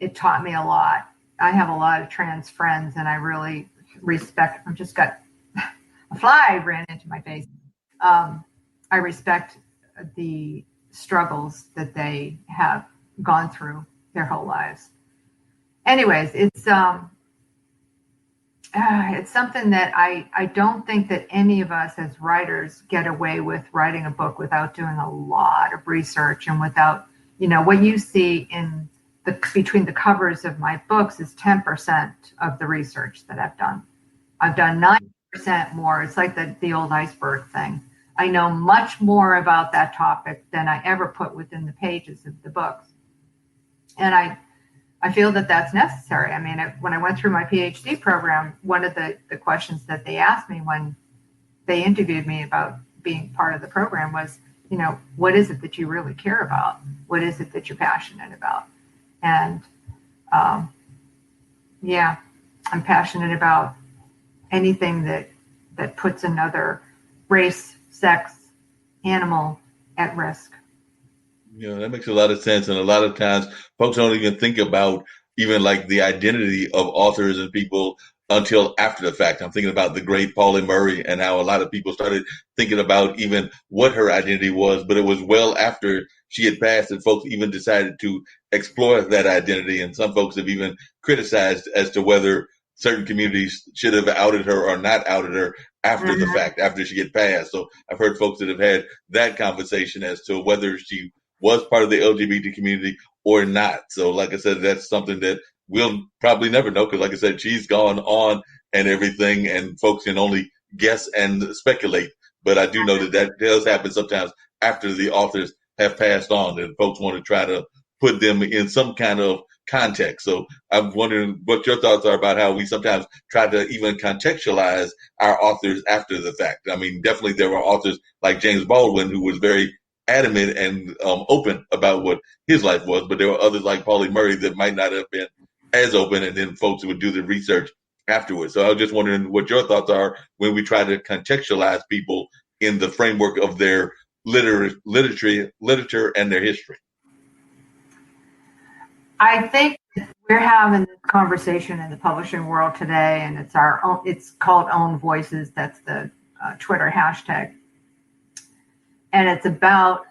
It taught me a lot. I have a lot of trans friends, and I really respect. I just got a fly ran into my face. I respect the struggles that they have gone through their whole lives. Anyways, it's something that I don't think that any of us as writers get away with writing a book without doing a lot of research and without, what you see in between the covers of my books is 10% of the research that I've done. I've done 90% more. It's like the old iceberg thing. I know much more about that topic than I ever put within the pages of the books. And I feel that that's necessary. I mean, when I went through my PhD program, one of the questions that they asked me when they interviewed me about being part of the program was, what is it that you really care about? What is it that you're passionate about? And I'm passionate about anything that puts another race, sex, animal at risk. That makes a lot of sense. And a lot of times folks don't even think about even like the identity of authors and people until after the fact. I'm thinking about the great Pauli Murray and how a lot of people started thinking about even what her identity was, but it was well after she had passed that folks even decided to explore that identity. And some folks have even criticized as to whether certain communities should have outed her or not outed her after the fact, after she had passed. So I've heard folks that have had that conversation as to whether she was part of the LGBT community or not. So like I said, that's something that we'll probably never know because, like I said, she's gone on and everything, and folks can only guess and speculate. But I do know that that does happen sometimes after the authors have passed on, and folks want to try to put them in some kind of context. So I'm wondering what your thoughts are about how we sometimes try to even contextualize our authors after the fact. I mean, definitely there were authors like James Baldwin who was very adamant and open about what his life was, but there were others like Pauli Murray that might not have been as open, and then folks would do the research afterwards. So I was just wondering what your thoughts are when we try to contextualize people in the framework of their literature and their history. I think we're having this conversation in the publishing world today, and it's our own, it's called Own Voices. That's the Twitter hashtag. And it's about,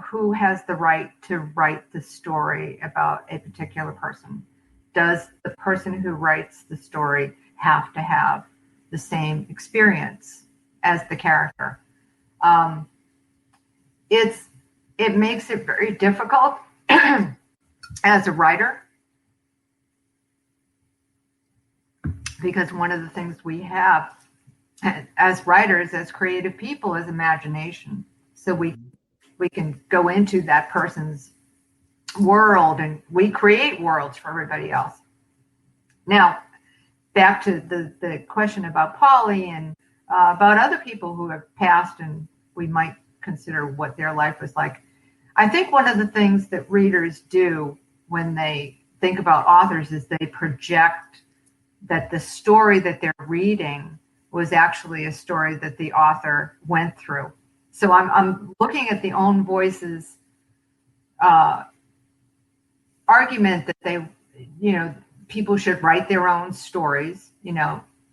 who has the right to write the story about a particular person. Does the person who writes the story have to have the same experience as the character? It makes it very difficult as a writer, because one of the things we have as writers, as creative people, is imagination. So we can go into that person's world and we create worlds for everybody else. Now, back to the question about Pauli and about other people who have passed and we might consider what their life was like. I think one of the things that readers do when they think about authors is they project that the story that they're reading was actually a story that the author went through. So I'm looking at the Own Voices argument that they, people should write their own stories.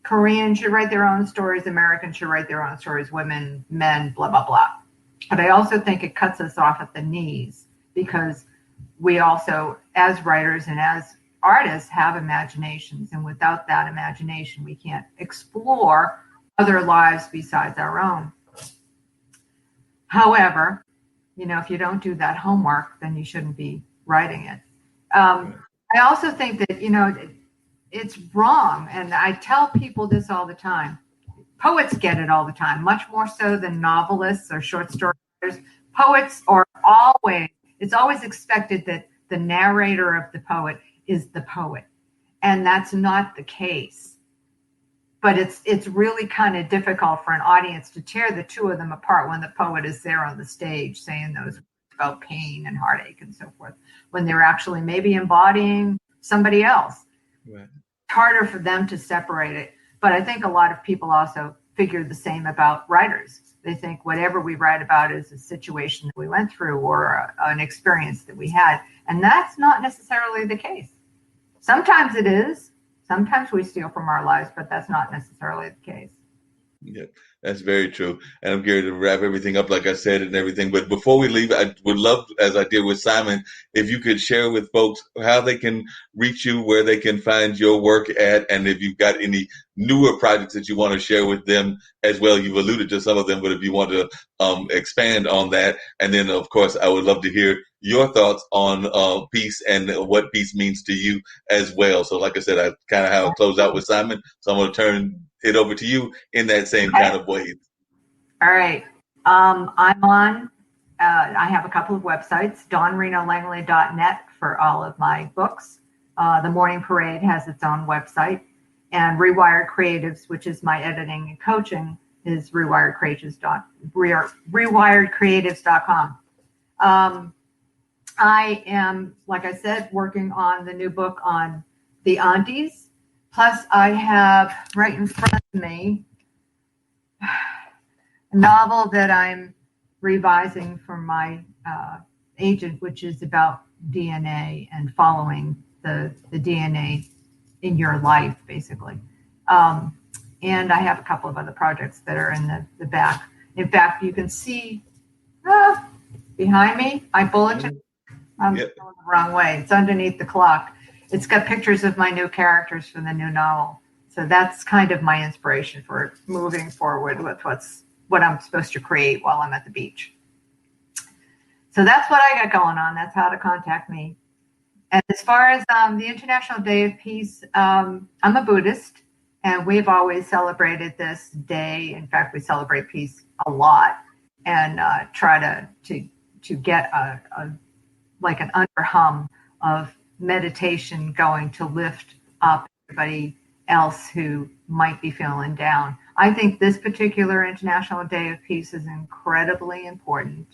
Koreans should write their own stories. Americans should write their own stories. Women, men, blah, blah, blah. But I also think it cuts us off at the knees because we also, as writers and as artists, have imaginations. And without that imagination, we can't explore other lives besides our own. However, if you don't do that homework, then you shouldn't be writing it. I also think that, it's wrong. And I tell people this all the time. Poets get it all the time, much more so than novelists or short story writers. Poets are it's always expected that the narrator of the poet is the poet. And that's not the case. But it's really kind of difficult for an audience to tear the two of them apart when the poet is there on the stage saying those words about pain and heartache and so forth, when they're actually maybe embodying somebody else. Right. It's harder for them to separate it. But I think a lot of people also figure the same about writers. They think whatever we write about is a situation that we went through or an experience that we had. And that's not necessarily the case. Sometimes it is. Sometimes we steal from our lives, but that's not necessarily the case. Yeah, that's very true. And I'm going to wrap everything up, like I said, and everything. But before we leave, I would love, as I did with Simon, if you could share with folks how they can reach you, where they can find your work at, and if you've got any newer projects that you want to share with them as well. You've alluded to some of them, but if you want to expand on that. And then, of course, I would love to hear your thoughts on peace and what peace means to you as well. So like I said, I kind of have a close out with Simon. So I'm going to turn it over to you in that same kind of way. All right. I'm on, I have a couple of websites, dawnrenolangley.net for all of my books. The Morning Parade has its own website, and Rewired Creatives, which is my editing and coaching, is rewiredcreatives.com. I am, like I said, working on the new book on the aunties. Plus, I have right in front of me a novel that I'm revising for my agent, which is about DNA and following the DNA in your life, basically. And I have a couple of other projects that are in the back. In fact, you can see behind me, my bulletin. I'm going the wrong way. It's underneath the clock. It's got pictures of my new characters from the new novel. So that's kind of my inspiration for moving forward with what I'm supposed to create while I'm at the beach. So that's what I got going on. That's how to contact me. And as far as the International Day of Peace, I'm a Buddhist, and we've always celebrated this day. In fact, we celebrate peace a lot and try to get like an underhum of meditation going to lift up everybody else who might be feeling down. I think this particular International Day of Peace is incredibly important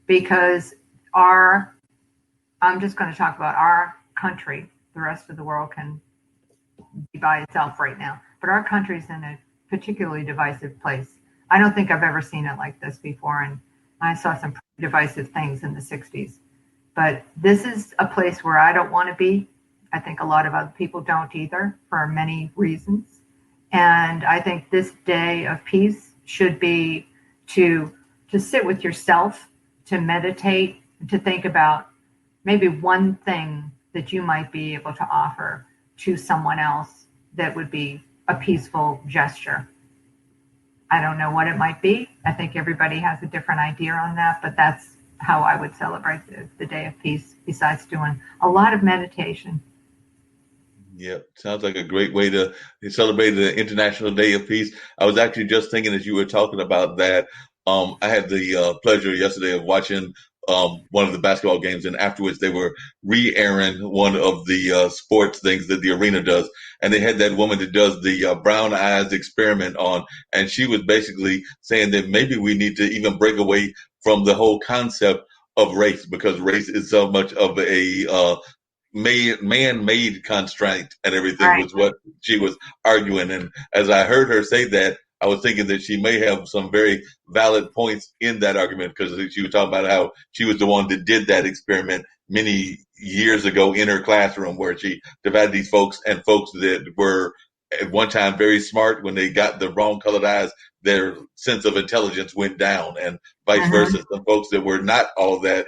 because I'm just going to talk about our country. The rest of the world can be by itself right now, but our country's in a particularly divisive place. I don't think I've ever seen it like this before, and I saw some pretty divisive things in the 60s. But this is a place where I don't want to be. I think a lot of other people don't either for many reasons. And I think this day of peace should be to sit with yourself, to meditate, to think about maybe one thing that you might be able to offer to someone else that would be a peaceful gesture. I don't know what it might be. I think everybody has a different idea on that, but that's how I would celebrate the Day of Peace, besides doing a lot of meditation. Yep, sounds like a great way to celebrate the International Day of Peace. I was actually just thinking as you were talking about that, I had the pleasure yesterday of watching one of the basketball games, and afterwards they were re-airing one of the sports things that the arena does, and they had that woman that does the brown eyes experiment on, and she was basically saying that maybe we need to even break away from the whole concept of race, because race is so much of a man-made constraint, and everything was what she was arguing. And as I heard her say that, I was thinking that she may have some very valid points in that argument, because she was talking about how she was the one that did that experiment many years ago in her classroom, where she divided these folks that were at one time very smart. When they got the wrong colored eyes, their sense of intelligence went down, and vice versa. Some folks that were not all that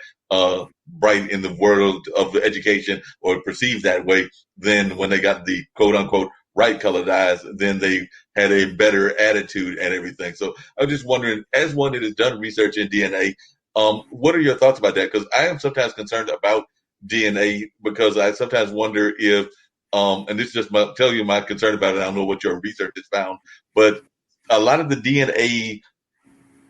bright in the world of education, or perceived that way, then when they got the quote unquote right colored eyes, then they had a better attitude and everything. So I was just wondering, as one that has done research in DNA, what are your thoughts about that? Because I am sometimes concerned about DNA, because I sometimes wonder if, and this is just tell you my concern about it. I don't know what your research has found, but a lot of the DNA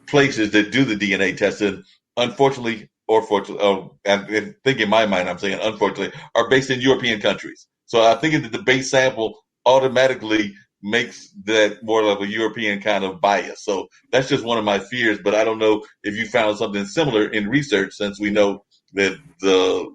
places that do the DNA testing, unfortunately, or fortunately, I think in my mind, I'm saying unfortunately, are based in European countries. So I think that the base sample automatically makes that more of a European kind of bias. So that's just one of my fears, but I don't know if you found something similar in research, since we know that the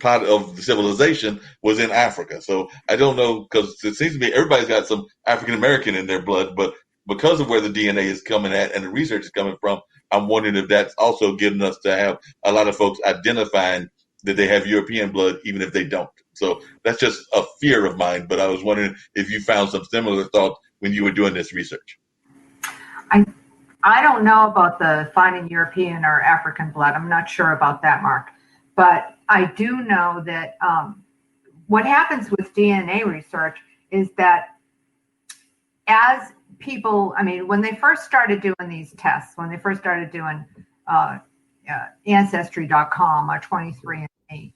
part of the civilization was in Africa. So I don't know, because it seems to me everybody's got some African American in their blood, but because of where the DNA is coming at and the research is coming from, I'm wondering if that's also given us to have a lot of folks identifying that they have European blood, even if they don't. So that's just a fear of mine, but I was wondering if you found some similar thoughts when you were doing this research. I don't know about the finding European or African blood. I'm not sure about that, Mark. But I do know that what happens with DNA research is that as people, when they first started doing these tests, when they first started doing Ancestry.com or 23andMe,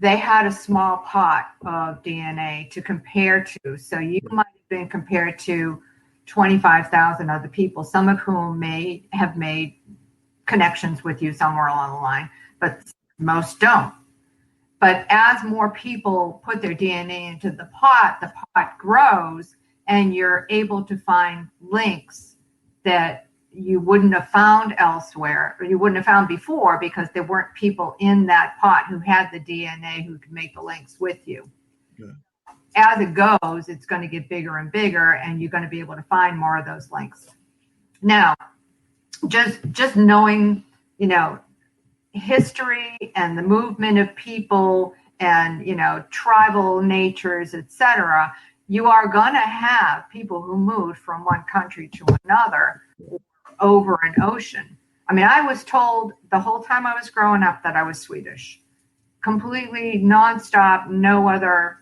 they had a small pot of DNA to compare to. So you might have been compared to 25,000 other people, some of whom may have made connections with you somewhere along the line, but most don't. But as more people put their DNA into the pot grows, and you're able to find links that you wouldn't have found elsewhere, or you wouldn't have found before, because there weren't people in that pot who had the DNA who could make the links with you. Yeah. As it goes, it's going to get bigger and bigger, and you're going to be able to find more of those links. Now, just knowing, history and the movement of people and, tribal natures, etc., you are going to have people who moved from one country to another over an ocean. I mean, I was told the whole time I was growing up that I was Swedish, completely nonstop, no other,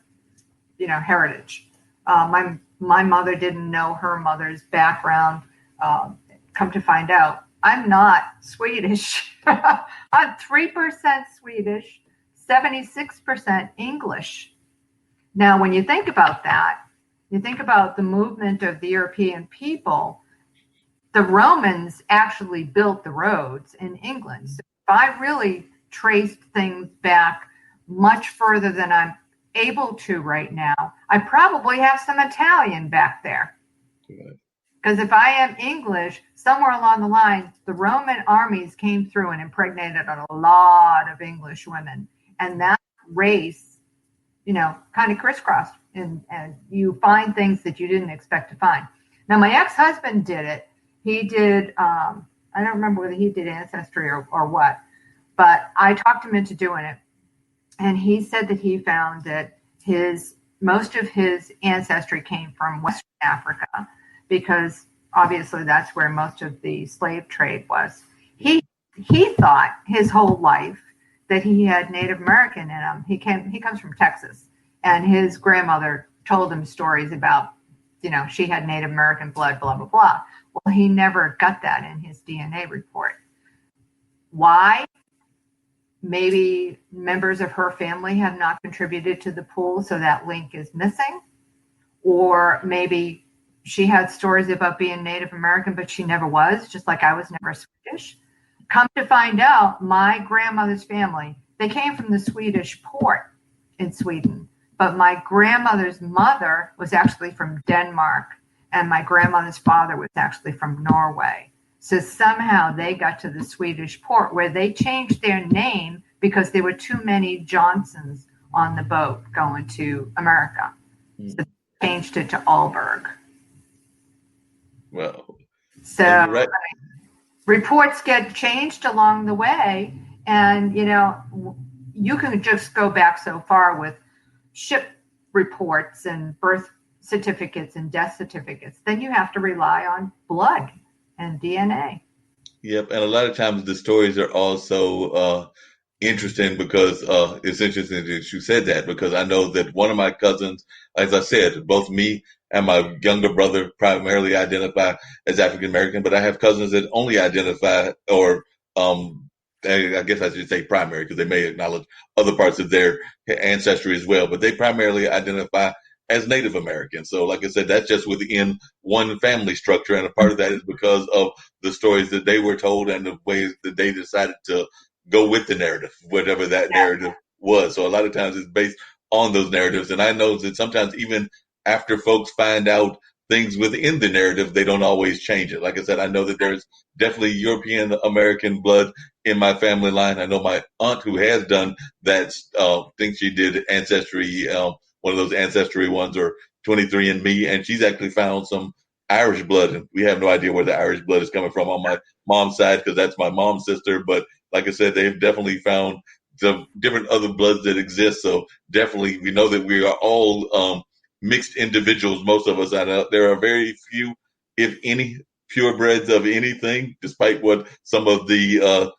heritage. My mother didn't know her mother's background. Come to find out, I'm not Swedish. I'm 3% Swedish, 76% English. Now, when you think about that, you think about the movement of the European people, the Romans actually built the roads in England. So if I really traced things back much further than I'm able to right now, I probably have some Italian back there. Because if I am English, somewhere along the line, the Roman armies came through and impregnated a lot of English women. And that race, kind of crisscrossed, and you find things that you didn't expect to find. Now, my ex-husband did it. He did, I don't remember whether he did Ancestry or what, but I talked him into doing it. And he said that he found that most of his ancestry came from Western Africa, because obviously that's where most of the slave trade was. He thought his whole life that he had Native American in him. He comes from Texas, and his grandmother told him stories about, she had Native American blood, blah, blah, blah. Well, he never got that in his DNA report. Why? Maybe members of her family have not contributed to the pool, so that link is missing. Or maybe she had stories about being Native American, but she never was, just like I was never Swedish. Come to find out, my grandmother's family, they came from the Swedish port in Sweden, but my grandmother's mother was actually from Denmark, and my grandmother's father was actually from Norway. So somehow they got to the Swedish port, where they changed their name because there were too many Johnsons on the boat going to America. So they changed it to Aalborg. Well, so right. Reports get changed along the way, and you can just go back so far with ship reports and birth certificates and death certificates. Then you have to rely on blood and DNA. Yep, and a lot of times the stories are also interesting because it's interesting that you said that, because I know that one of my cousins, as I said, both me and my younger brother primarily identify as African American, but I have cousins that only identify, or I guess I should say primary, because they may acknowledge other parts of their ancestry as well, but they primarily identify as Native American. So like I said, that's just within one family structure, and a part of that is because of the stories that they were told and the ways that they decided to go with the narrative, whatever that narrative was. So a lot of times it's based on those narratives, and I know that sometimes even after folks find out things within the narrative, they don't always change it. Like I said, I know that there's definitely European American blood in my family line. I know my aunt who has done that, thinks she did Ancestry, one of those Ancestry ones, or 23andMe, and she's actually found some Irish blood. And we have no idea where the Irish blood is coming from on my mom's side, because that's my mom's sister. But like I said, they've definitely found the different other bloods that exist. So definitely we know that we are all mixed individuals, most of us. I know there are very few, if any, purebreds of anything, despite what some of the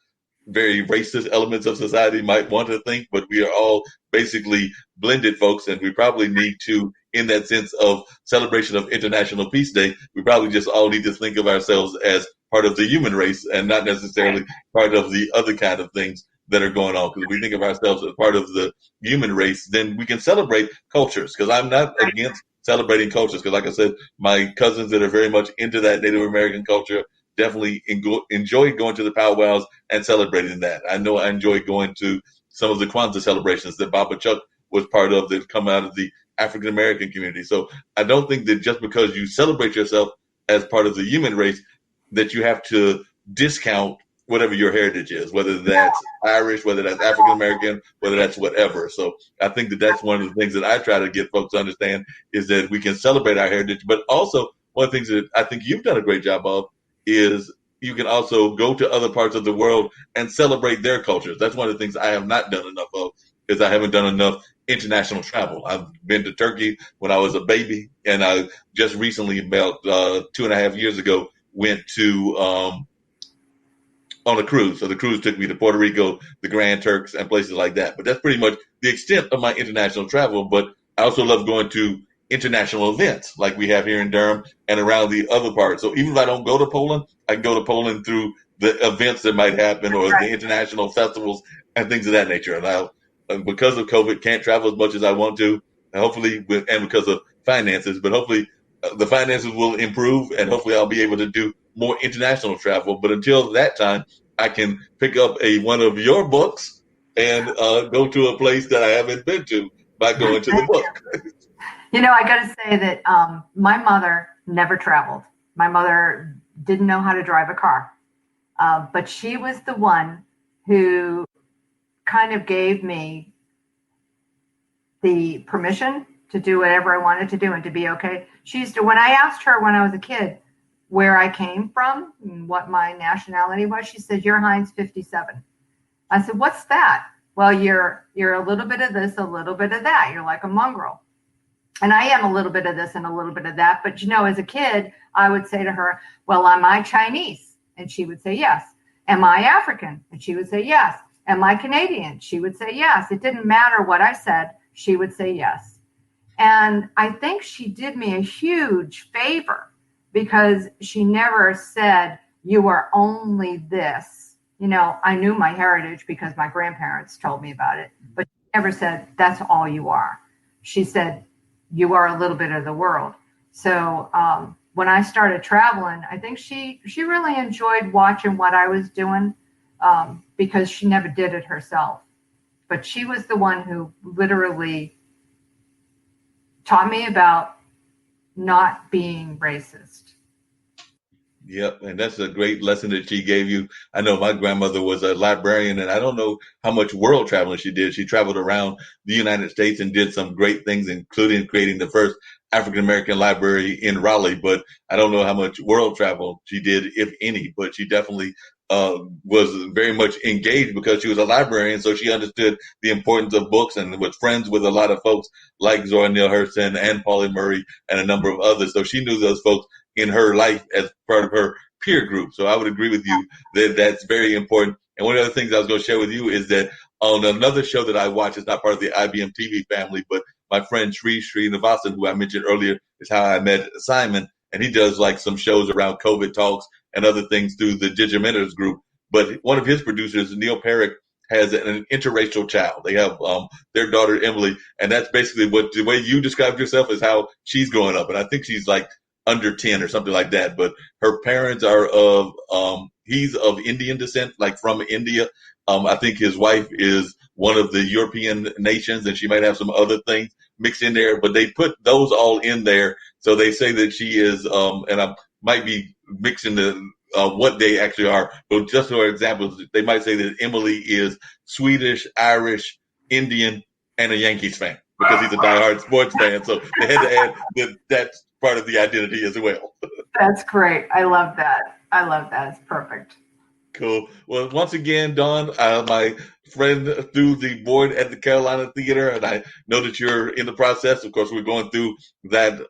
very racist elements of society might want to think, but we are all basically blended folks, and we probably need to, in that sense of celebration of International Peace Day, we probably just all need to think of ourselves as part of the human race and not necessarily part of the other kind of things that are going on. Because if we think of ourselves as part of the human race, then we can celebrate cultures, because I'm not against celebrating cultures, because like I said, my cousins that are very much into that Native American culture definitely enjoy going to the powwows and celebrating that. I know I enjoy going to some of the Kwanzaa celebrations that Baba Chuck was part of that come out of the African American community. So I don't think that just because you celebrate yourself as part of the human race that you have to discount whatever your heritage is, whether that's Irish, whether that's African American, whether that's whatever. So I think that that's one of the things that I try to get folks to understand, is that we can celebrate our heritage, but also one of the things that I think you've done a great job of is you can also go to other parts of the world and celebrate their cultures. That's one of the things I have not done enough of, is I haven't done enough international travel. I've been to Turkey when I was a baby, and I just recently, about 2.5 years ago, went to on a cruise. So the cruise took me to Puerto Rico, the Grand Turks, and places like that. But that's pretty much the extent of my international travel. But I also love going to international events like we have here in Durham and around the other parts. So even if I don't go to Poland, I can go to Poland through the events that might happen or the international festivals and things of that nature. And I, because of COVID, can't travel as much as I want to. And hopefully, and because of finances, but hopefully the finances will improve, and hopefully I'll be able to do more international travel. But until that time, I can pick up one of your books and go to a place that I haven't been to by going to the book. You know, I got to say that my mother never traveled. My mother didn't know how to drive a car, but she was the one who kind of gave me the permission to do whatever I wanted to do and to be okay. She used to, when I asked her when I was a kid where I came from and what my nationality was, she said, "You're Heinz 57. I said, "What's that?" "Well, you're a little bit of this, a little bit of that. You're like a mongrel." And I am a little bit of this and a little bit of that. But, you know, as a kid, I would say to her, "Well, am I Chinese?" And she would say, "Yes." "Am I African?" And she would say, "Yes." "Am I Canadian?" She would say, "Yes." It didn't matter what I said. She would say yes. And I think she did me a huge favor because she never said, "You are only this." You know, I knew my heritage because my grandparents told me about it, but she never said, "That's all you are." She said, "You are a little bit of the world." So when I started traveling, I think she really enjoyed watching what I was doing because she never did it herself. But she was the one who literally taught me about not being racist. Yep, and that's a great lesson that she gave you. I know my grandmother was a librarian, and I don't know how much world traveling she did. She traveled around the United States and did some great things, including creating the first African American library in Raleigh. But I don't know how much world travel she did, if any. But she definitely was very much engaged because she was a librarian, so she understood the importance of books and was friends with a lot of folks like Zora Neale Hurston and Pauli Murray and a number of others. So she knew those folks in her life as part of her peer group. So I would agree with you that that's very important. And one of the things I was going to share with you is that on another show that I watch, it's not part of the IBM TV family, but my friend Sri Srinivasan, who I mentioned earlier, is how I met Simon. And he does like some shows around COVID talks and other things through the Digimentors group. But one of his producers, Neil Perrick, has an interracial child. They have their daughter, Emily. And that's basically what the way you described yourself is how she's growing up. And I think she's like under 10 or something like that. But her parents are he's of Indian descent, like from India. I think his wife is one of the European nations, and she might have some other things mixed in there, but they put those all in there. So they say that she is, and I might be mixing what they actually are, but just for example, they might say that Emily is Swedish, Irish, Indian, and a Yankees fan because he's a diehard sports fan. So they had to add that's part of the identity as well. That's great. I love that. It's perfect. Cool. Well, once again, Dawn, my friend through the board at the Carolina Theater, and I know that you're in the process. Of course, we're going through that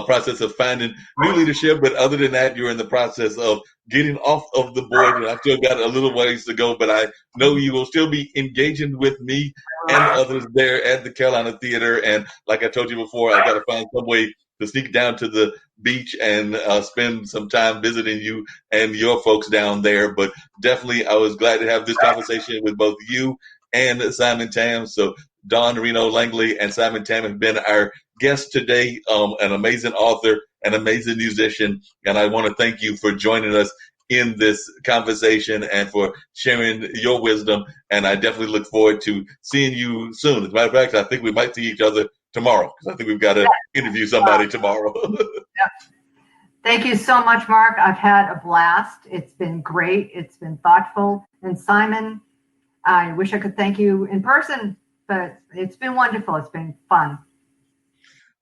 process of finding new leadership, but other than that, you're in the process of getting off of the board, and I've still got a little ways to go, but I know you will still be engaging with me and others there at the Carolina Theater. And like I told you before, I got to find some way to sneak down to the beach and spend some time visiting you and your folks down there. But definitely, I was glad to have this conversation with both you and Simon Tam. So Dawn Reno Langley and Simon Tam have been our guests today, an amazing author, an amazing musician. And I want to thank you for joining us in this conversation and for sharing your wisdom. And I definitely look forward to seeing you soon. As a matter of fact, I think we might see each other tomorrow because I think we've got to interview somebody tomorrow. Thank you so much, Mark. I've had a blast. It's been great. It's been thoughtful. And Simon, I wish I could thank you in person, but it's been wonderful. It's been fun.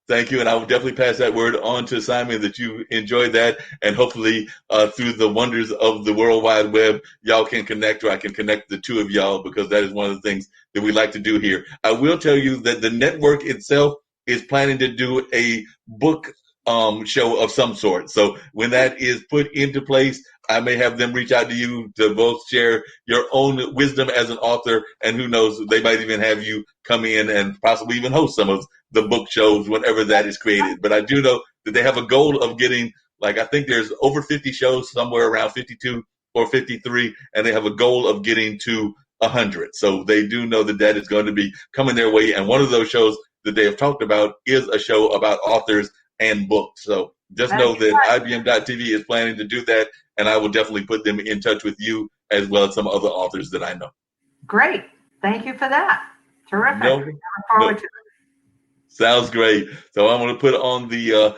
Thank you, and I will definitely pass that word on to Simon that you enjoyed that, and hopefully through the wonders of the World Wide Web, y'all can connect, or I can connect the two of y'all, because that is one of the things that we like to do here. I will tell you that the network itself is planning to do a book show of some sort. So when that is put into place, I may have them reach out to you to both share your own wisdom as an author, and who knows, they might even have you come in and possibly even host some of the book shows whenever that is created. But I do know that they have a goal of getting, like, I think there's over 50 shows, somewhere around 52 or 53, and they have a goal of getting to 100. So they do know that that is going to be coming their way. And one of those shows that they have talked about is a show about authors and books. So just know that IBM.TV is planning to do that, and I will definitely put them in touch with you as well as some other authors that I know. Great. Thank you for that. Terrific. I look forward to it. Sounds great. So I'm going to put on the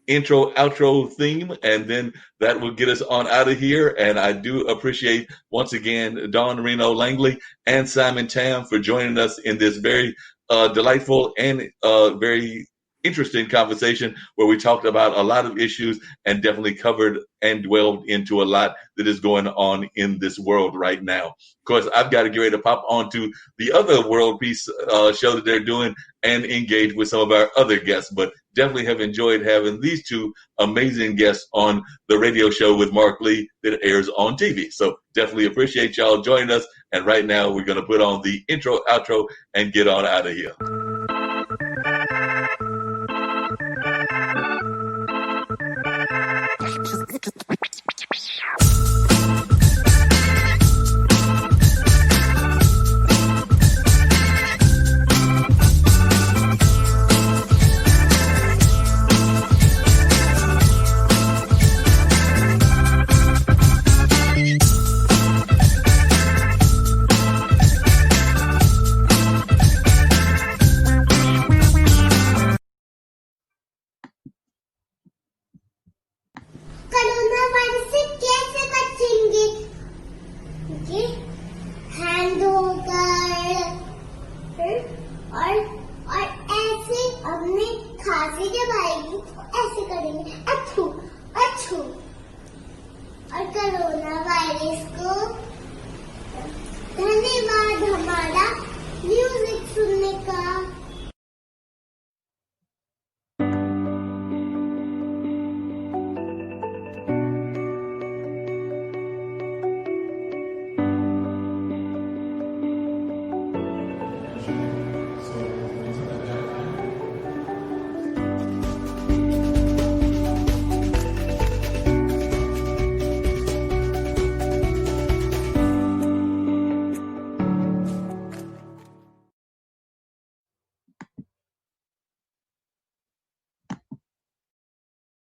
intro, outro theme, and then that will get us on out of here. And I do appreciate, once again, Dawn Reno Langley and Simon Tam for joining us in this very delightful and very interesting conversation where we talked about a lot of issues and definitely covered and dwelled into a lot that is going on in this world right now. Of course, I've got to get ready to pop onto the other World Peace show that they're doing and engage with some of our other guests, but definitely have enjoyed having these two amazing guests on the radio show with Marc Lee that airs on TV. So definitely appreciate y'all joining us. And right now we're going to put on the intro, outro, and get on out of here.